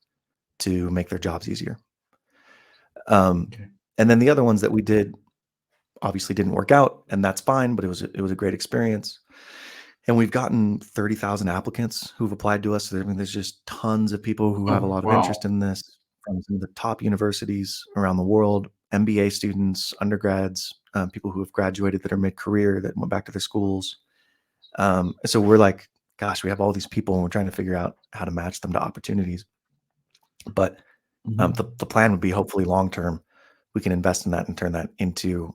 to make their jobs easier. And then the other ones that we did obviously didn't work out, and that's fine, but it was a great experience. And we've gotten 30,000 applicants who've applied to us. So, there's just tons of people who have a lot of interest in this, from some of the top universities around the world, MBA students, undergrads, people who have graduated that are mid-career that went back to their schools. So we're like, gosh, we have all these people and we're trying to figure out how to match them to opportunities. But the plan would be, hopefully long-term, we can invest in that and turn that into,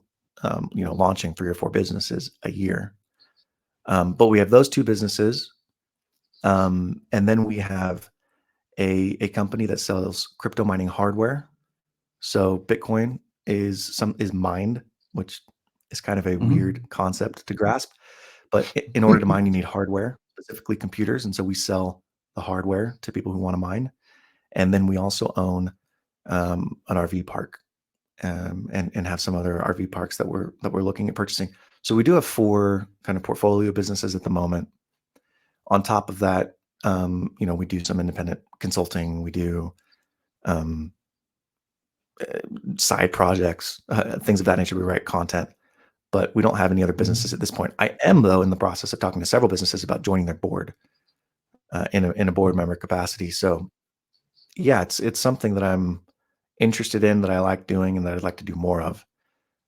launching 3 or 4 businesses a year. But we have those 2 businesses. And then we have a company that sells crypto mining hardware. So Bitcoin is mined, which is kind of a weird concept to grasp. But in order to mine, you need hardware, specifically computers. And so we sell the hardware to people who want to mine. And then we also own an RV park, and have some other RV parks that we're looking at purchasing. So we do have 4 kind of portfolio businesses at the moment. On top of that, we do some independent consulting. We do side projects, things of that nature. We write content, but we don't have any other businesses at this point. I am, though, in the process of talking to several businesses about joining their board in a board member capacity. So yeah, it's something that I'm interested in, that I like doing, and that I'd like to do more of.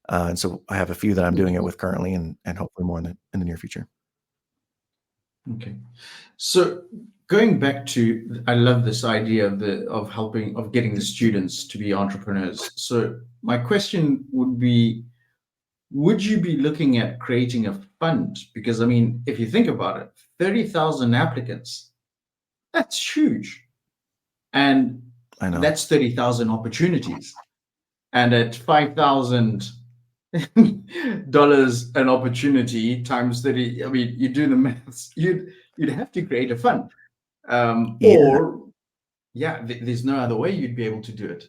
And so I have a few that I'm doing it with currently, and hopefully more in the near future. Okay. So going back to, I love this idea of getting the students to be entrepreneurs. So my question would be, would you be looking at creating a fund? Because if you think about it, 30,000 applicants, that's huge. And I know that's 30,000 opportunities. And at $5,000 an opportunity times 30, you do the maths, you'd have to create a fund. There's no other way you'd be able to do it.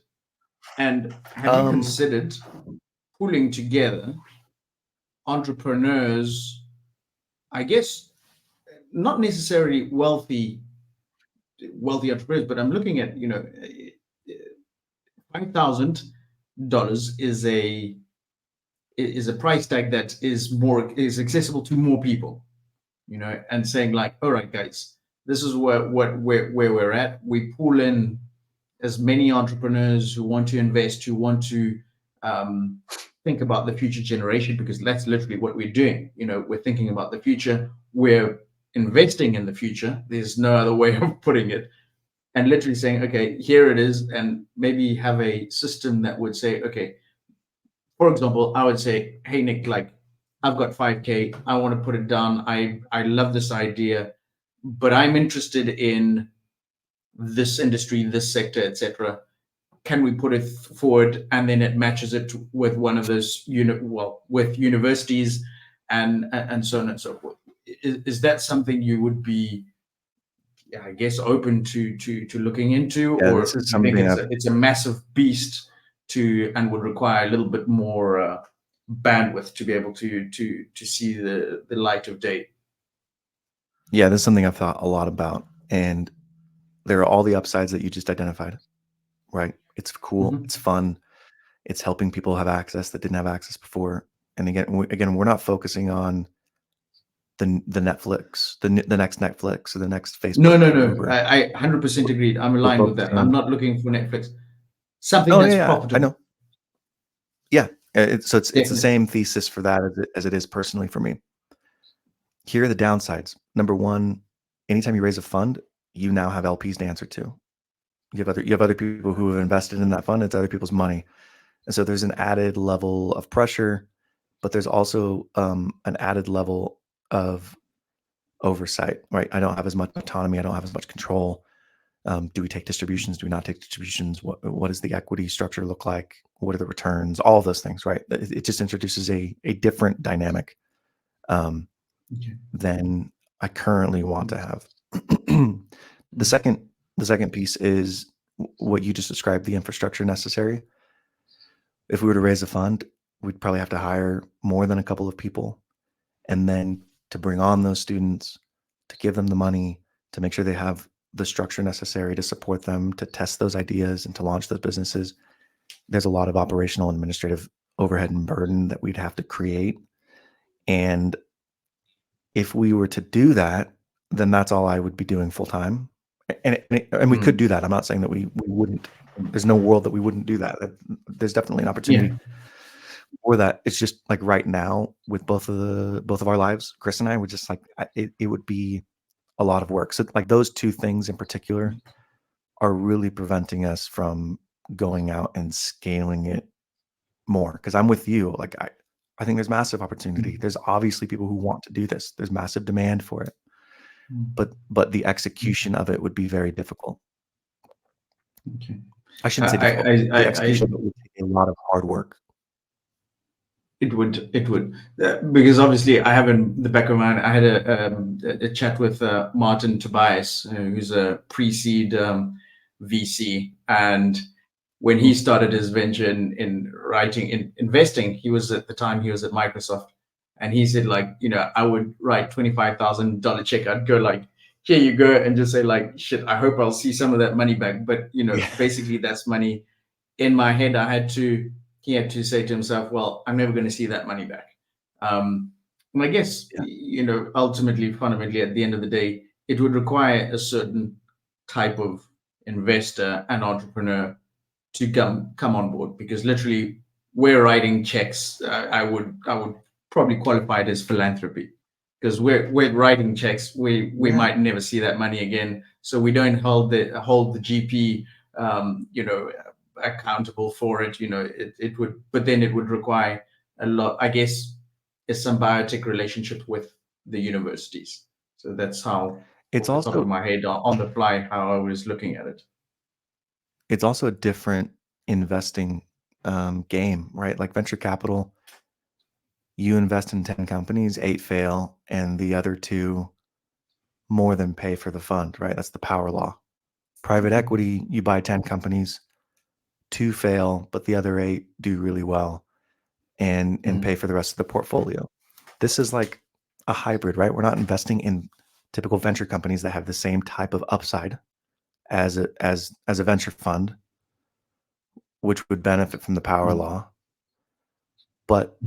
And have you considered pulling together entrepreneurs, I guess not necessarily wealthy entrepreneurs, but I'm looking at, $5,000 is a price tag that is accessible to more people, and saying like, all right, guys, this is where we're at. We pull in as many entrepreneurs who want to invest, who want to think about the future generation, because that's literally what we're doing. We're thinking about the future. We're investing in the future. There's no other way of putting it. And literally saying, okay, here it is, and maybe have a system that would say, okay, for example, I would say, hey, Nik, like, I've got 5K. I want to put it down. I love this idea, but I'm interested in this industry, this sector, etc. Can we put it forward, and then it matches it with one of those with universities and so on and so forth? Is that something you would be, I guess, open to looking into, or this is do you think something it's a massive beast and would require a little bit more bandwidth to be able to see the light of day? Yeah, this is something I've thought a lot about, and there are all the upsides that you just identified, right? It's cool, it's fun, it's helping people have access that didn't have access before. And again, we're not focusing on the Netflix, the next Netflix or the next Facebook. No. Uber. I 100% agreed. I'm aligned with that. I'm not looking for Netflix. Something that's profitable. I know. Yeah. So it's the same thesis for that as it is personally for me. Here are the downsides. Number one, anytime you raise a fund, you now have LPs to answer to. You have other people who have invested in that fund. It's other people's money. And so there's an added level of pressure, but there's also an added level of oversight, right? I don't have as much autonomy. I don't have as much control. Do we take distributions? Do we not take distributions? What does the equity structure look like? What are the returns? All of those things, right? It just introduces a different dynamic than I currently want to have. The second piece is what you just described, the infrastructure necessary. If we were to raise a fund, we'd probably have to hire more than a couple of people. And then to bring on those students, to give them the money, to make sure they have the structure necessary to support them, to test those ideas and to launch those businesses. There's a lot of operational and administrative overhead and burden that we'd have to create. And if we were to do that, then that's all I would be doing full time. And we could do that. I'm not saying that we wouldn't. There's no world that we wouldn't do that. There's definitely an opportunity for that. It's just like right now with both of our lives, Chris and I, we're just like, it would be a lot of work. So like those two things in particular are really preventing us from going out and scaling it more. Because I'm with you. Like I think there's massive opportunity. There's obviously people who want to do this. There's massive demand for it. But the execution of it would be very difficult. Okay. I shouldn't say difficult. The execution would take a lot of hard work. It would, because obviously I have in the back of my mind, I had a chat with Martin Tobias, who's a pre-seed VC, and when he started his venture in investing, he was at Microsoft, and he said, like, I would write $25,000 check. I'd go like, here you go, and just say like, shit, I hope I'll see some of that money back. But basically that's money. In my head, he had to say to himself, well, I'm never going to see that money back. And I guess, ultimately, fundamentally, at the end of the day, it would require a certain type of investor and entrepreneur to come on board, because literally we're writing checks. I would probably qualify it as philanthropy, because we're writing checks. We might never see that money again. So we don't hold the GP, accountable for it. It would, but then it would require a lot, I guess, a symbiotic relationship with the universities. So that's how it's off also the top of my head on the fly how I was looking at it. It's also a different investing game, right? Like venture capital, you invest in 10 companies, 8 fail, and the other 2 more than pay for the fund, right? That's the power law. Private equity, you buy 10 companies, 2 fail, but the other 8 do really well and pay for the rest of the portfolio. This is like a hybrid, right? We're not investing in typical venture companies that have the same type of upside as a venture fund, which would benefit from the power law. But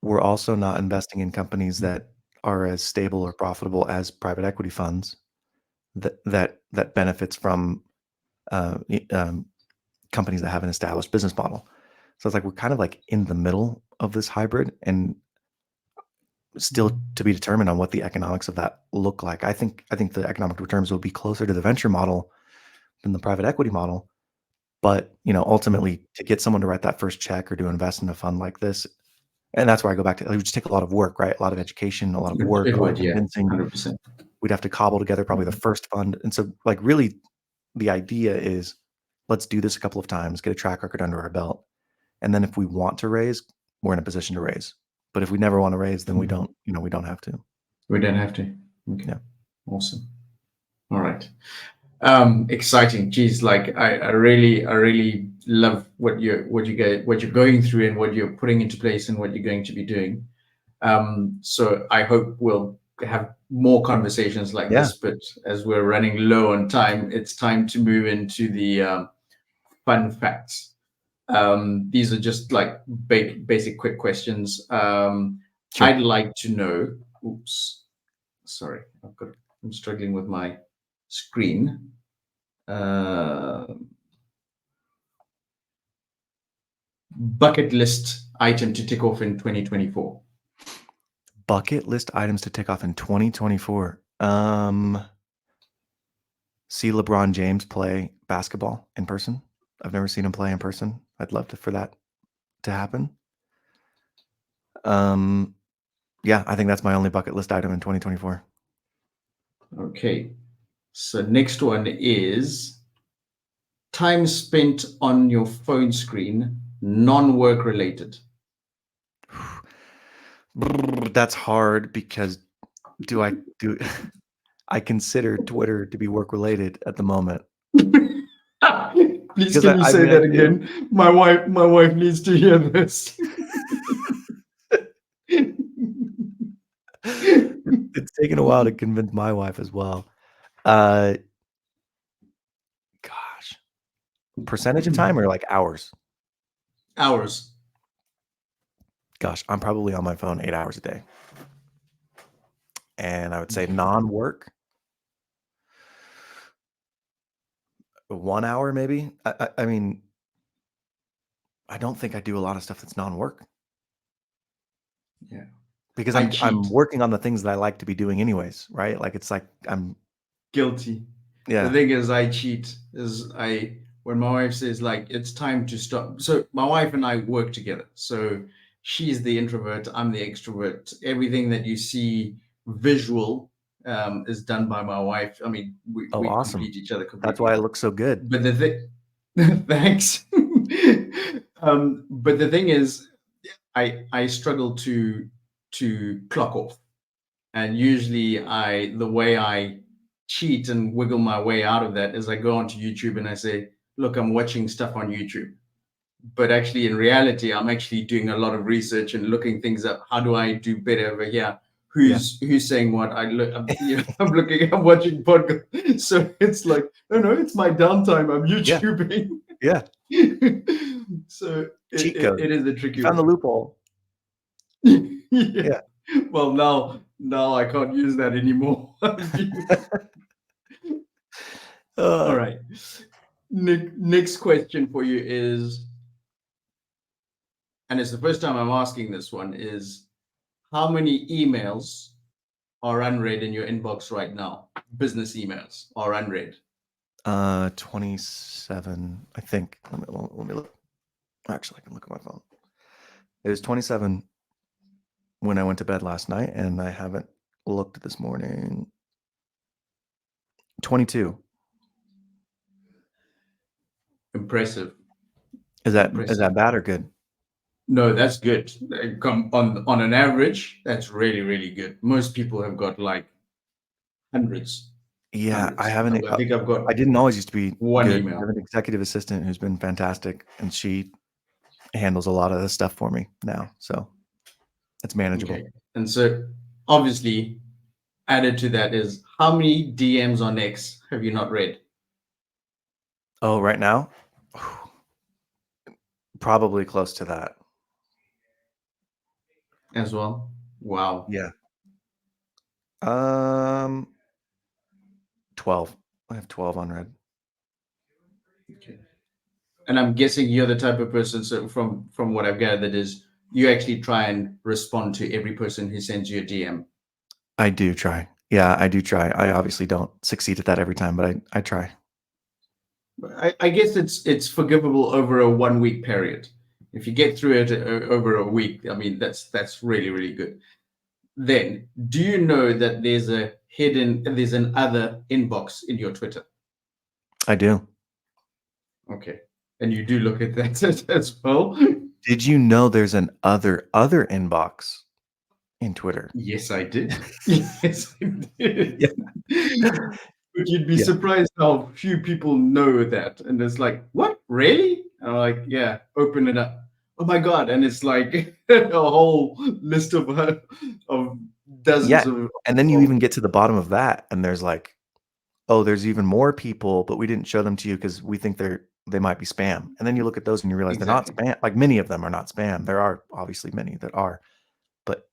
we're also not investing in companies that are as stable or profitable as private equity funds that benefits from companies that have an established business model. So it's like we're kind of like in the middle of this hybrid, and still to be determined on what the economics of that look like. I think the economic returns will be closer to the venture model than the private equity model. But ultimately, to get someone to write that first check or to invest in a fund like this, and that's where I go back to, it would just take a lot of work, right? A lot of education, a lot of work, a lot of convincing. 100%. We'd have to cobble together probably the first fund. And so like really the idea is, let's do this a couple of times, get a track record under our belt. And then if we want to raise, we're in a position to raise. But if we never want to raise, then we don't have to. We don't have to. Okay. Yeah. Awesome. All right. Exciting. Geez, like I really love what you're going through and what you're putting into place and what you're going to be doing. So I hope we'll have more conversations like this, but as we're running low on time, it's time to move into the fun facts. These are just like basic quick questions. Sure. I'd like to know, Sorry, I'm struggling with my screen. Bucket list item to tick off in 2024. Bucket list items to tick off in 2024. See LeBron James play basketball in person. I've never seen him play in person. I'd love for that to happen. Yeah, I think that's my only bucket list item in 2024. Okay. So next one is time spent on your phone screen, non-work related. That's hard because I consider Twitter to be work related at the moment. Please, can you say that again? My wife needs to hear this. It's taken a while to convince my wife as well. Gosh, percentage of time or like hours? Hours. Gosh, I'm probably on my phone 8 hours a day. And I would say non-work, 1 hour maybe. I mean, I don't think I do a lot of stuff that's non-work. Yeah. Because I'm working on the things that I like to be doing anyways, right? Like it's like I'm guilty. Yeah. The thing is, I cheat. When my wife says like it's time to stop. So my wife and I work together. So she's the introvert, I'm the extrovert. Everything that you see visual is done by my wife. I mean, we awesome. complete each other completely. That's why I look so good. But the thing, thanks. But the thing is, I struggle to clock off, and usually the way I cheat and wiggle my way out of that is I go onto YouTube and I say, look, I'm watching stuff on YouTube. But actually, in reality, I'm actually doing a lot of research and looking things up. How do I do better over here? Who's saying what? I'm watching podcasts. So it's like, no, it's my downtime. I'm YouTubing. Yeah. So it is a tricky one. Found the loophole. Yeah. Well, now I can't use that anymore. All right. Next question for you is, and it's the first time I'm asking this one, is how many emails are unread in your inbox right now? Business emails are unread. 27, I think. Let me look. Actually, I can look at my phone. It was 27 when I went to bed last night, and I haven't looked this morning. 22. Impressive. Is that bad or good? No, that's good. On an average, that's really, really good. Most people have got like hundreds. Yeah, hundreds. I haven't. I think I've got. I didn't always used to be one good. email. I have an executive assistant who's been fantastic, and she handles a lot of this stuff for me now, so it's manageable. Okay. And so, obviously, added to that is how many DMs on X have you not read? Oh, right now, probably close to that as well. Wow. Yeah. 12. I have 12 unread. Okay. And I'm guessing you're the type of person, so from what I've gathered, is you actually try and respond to every person who sends you a DM. I do try. Yeah, I do try. I obviously don't succeed at that every time, but I try. I guess it's forgivable over a 1 week period. If you get through it over a week, I mean, that's really, really good. Then, do you know that there's an other inbox in your Twitter? I do. Okay. And you do look at that as well? Did you know there's an other inbox in Twitter? Yes, I did. Yes, I did. Yeah. But you'd be surprised how few people know that. And it's like, what? Really? And I'm like, yeah, open it up. Oh my God. And it's like a whole list of dozens of. And then you even get to the bottom of that, and there's like, oh, there's even more people, but we didn't show them to you because we think they might be spam. And then you look at those and you realize they're not spam. Like many of them are not spam. There are obviously many that are, but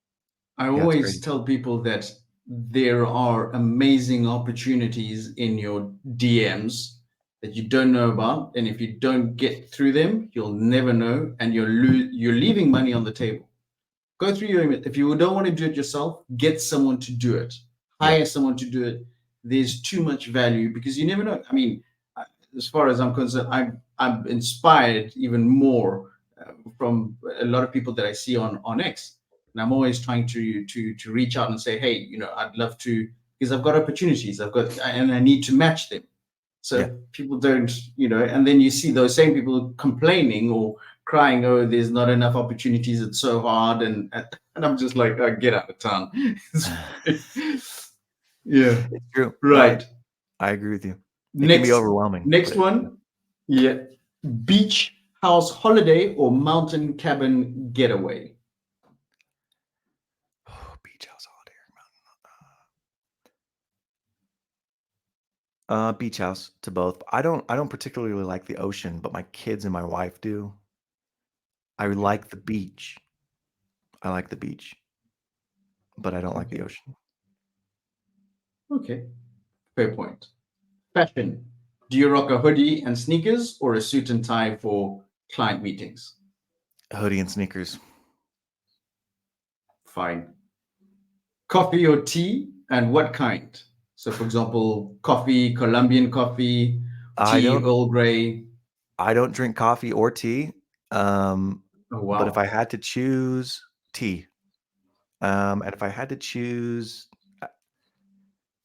I always tell people that there are amazing opportunities in your DMs that you don't know about, and if you don't get through them, you'll never know, and you're leaving money on the table. Go through your email. If you don't want to do it yourself, get someone to do it. Hire Yeah. someone to do it. There's too much value because you never know. I mean, as far as I'm concerned, I'm inspired even more from a lot of people that I see on X, and I'm always trying to reach out and say, hey, I'd love to, because I've got opportunities, and I need to match them. So Yeah. people don't, and then you see those same people complaining or crying, oh, there's not enough opportunities, it's so hard, and I'm just like, oh, get out of town. Yeah, It's true. right. I agree with you. It can be Next, overwhelming. next one. Yeah. Beach house holiday or mountain cabin getaway? Oh, beach house holiday or mountain. Beach house to both. I don't particularly like the ocean, but my kids and my wife do. I like the beach. I like the beach, but I don't like the Okay. ocean. Okay. Fair point. Fashion. Do you rock a hoodie and sneakers or a suit and tie for client meetings? A hoodie and sneakers. Fine. Coffee or tea, and what kind? So, for example, coffee, Colombian coffee, I tea, don't Earl Grey. I don't drink coffee or tea. Oh, But if I wow. had to choose tea, and if I had to choose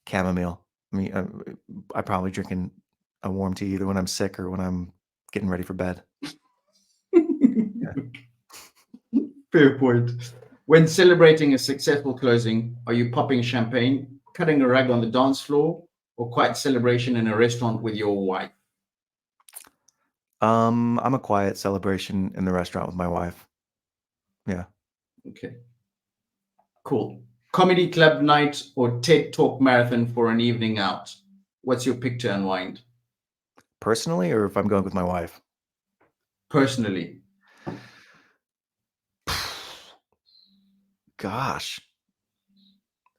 chamomile, I mean, I probably drinking a warm tea either when I'm sick or when I'm getting ready for bed. Yeah. Fair point. When celebrating a successful closing, are you popping champagne, cutting a rug on the dance floor, or quiet celebration in a restaurant with your wife? I'm a quiet celebration in the restaurant with my wife. Yeah. Okay, cool. Comedy club night or TED Talk marathon for an evening out? What's your pick to unwind? Personally, or if I'm going with my wife? Personally. Gosh.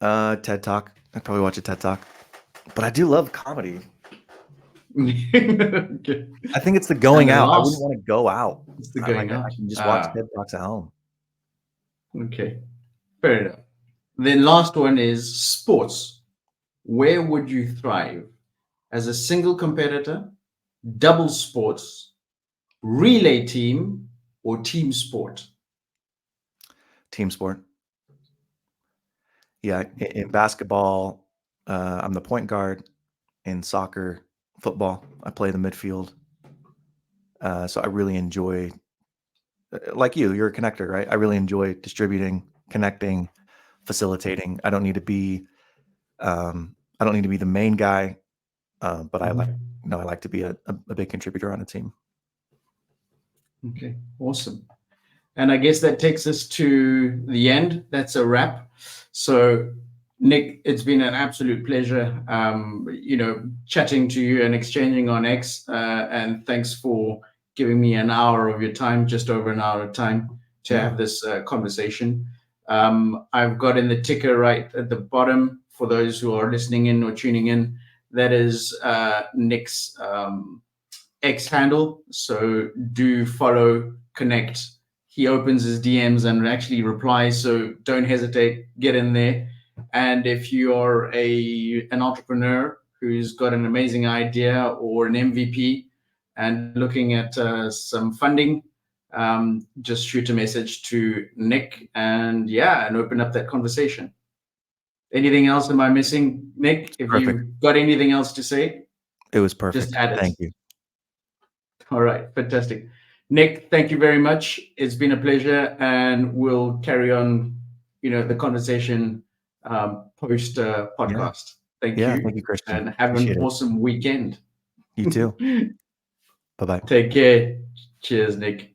TED Talk. I'd probably watch a TED Talk. But I do love comedy. Okay. I think it's the And going the out. I wouldn't last, want to go out. it's the I going I out. can just watch TED Talks at home. Okay, fair enough. Then last one is sports. Where would you thrive? As a single competitor, double sports, relay team, or team sport? Team sport. Yeah, in basketball, I'm the point guard. In soccer, football, I play the midfield. So I really enjoy, like you're a connector, right? I really enjoy distributing, connecting, facilitating. I don't need to be the main guy, but I like to be a big contributor on a team. Okay, awesome. And I guess that takes us to the end. That's a wrap. So, Nik, it's been an absolute pleasure, chatting to you and exchanging on X. And thanks for giving me an hour of your time, just over an hour of time to have this conversation. I've got in the ticker right at the bottom for those who are listening in or tuning in. That is Nik's X handle. So do follow, connect. He opens his DMs and actually replies. So don't hesitate, get in there. And if you're an entrepreneur who's got an amazing idea or an MVP and looking at some funding, just shoot a message to Nik and open up that conversation. Anything else am I missing, Nik? If Perfect. you've got anything else to say, It was just perfect. add it. Thank you. All right, fantastic. Nik, thank you very much. It's been a pleasure, and we'll carry on, the conversation post podcast. Thank Yeah. you, Thank you, Christian. and have Appreciate an it. awesome weekend. You too. Bye-bye. Take care. Cheers, Nik.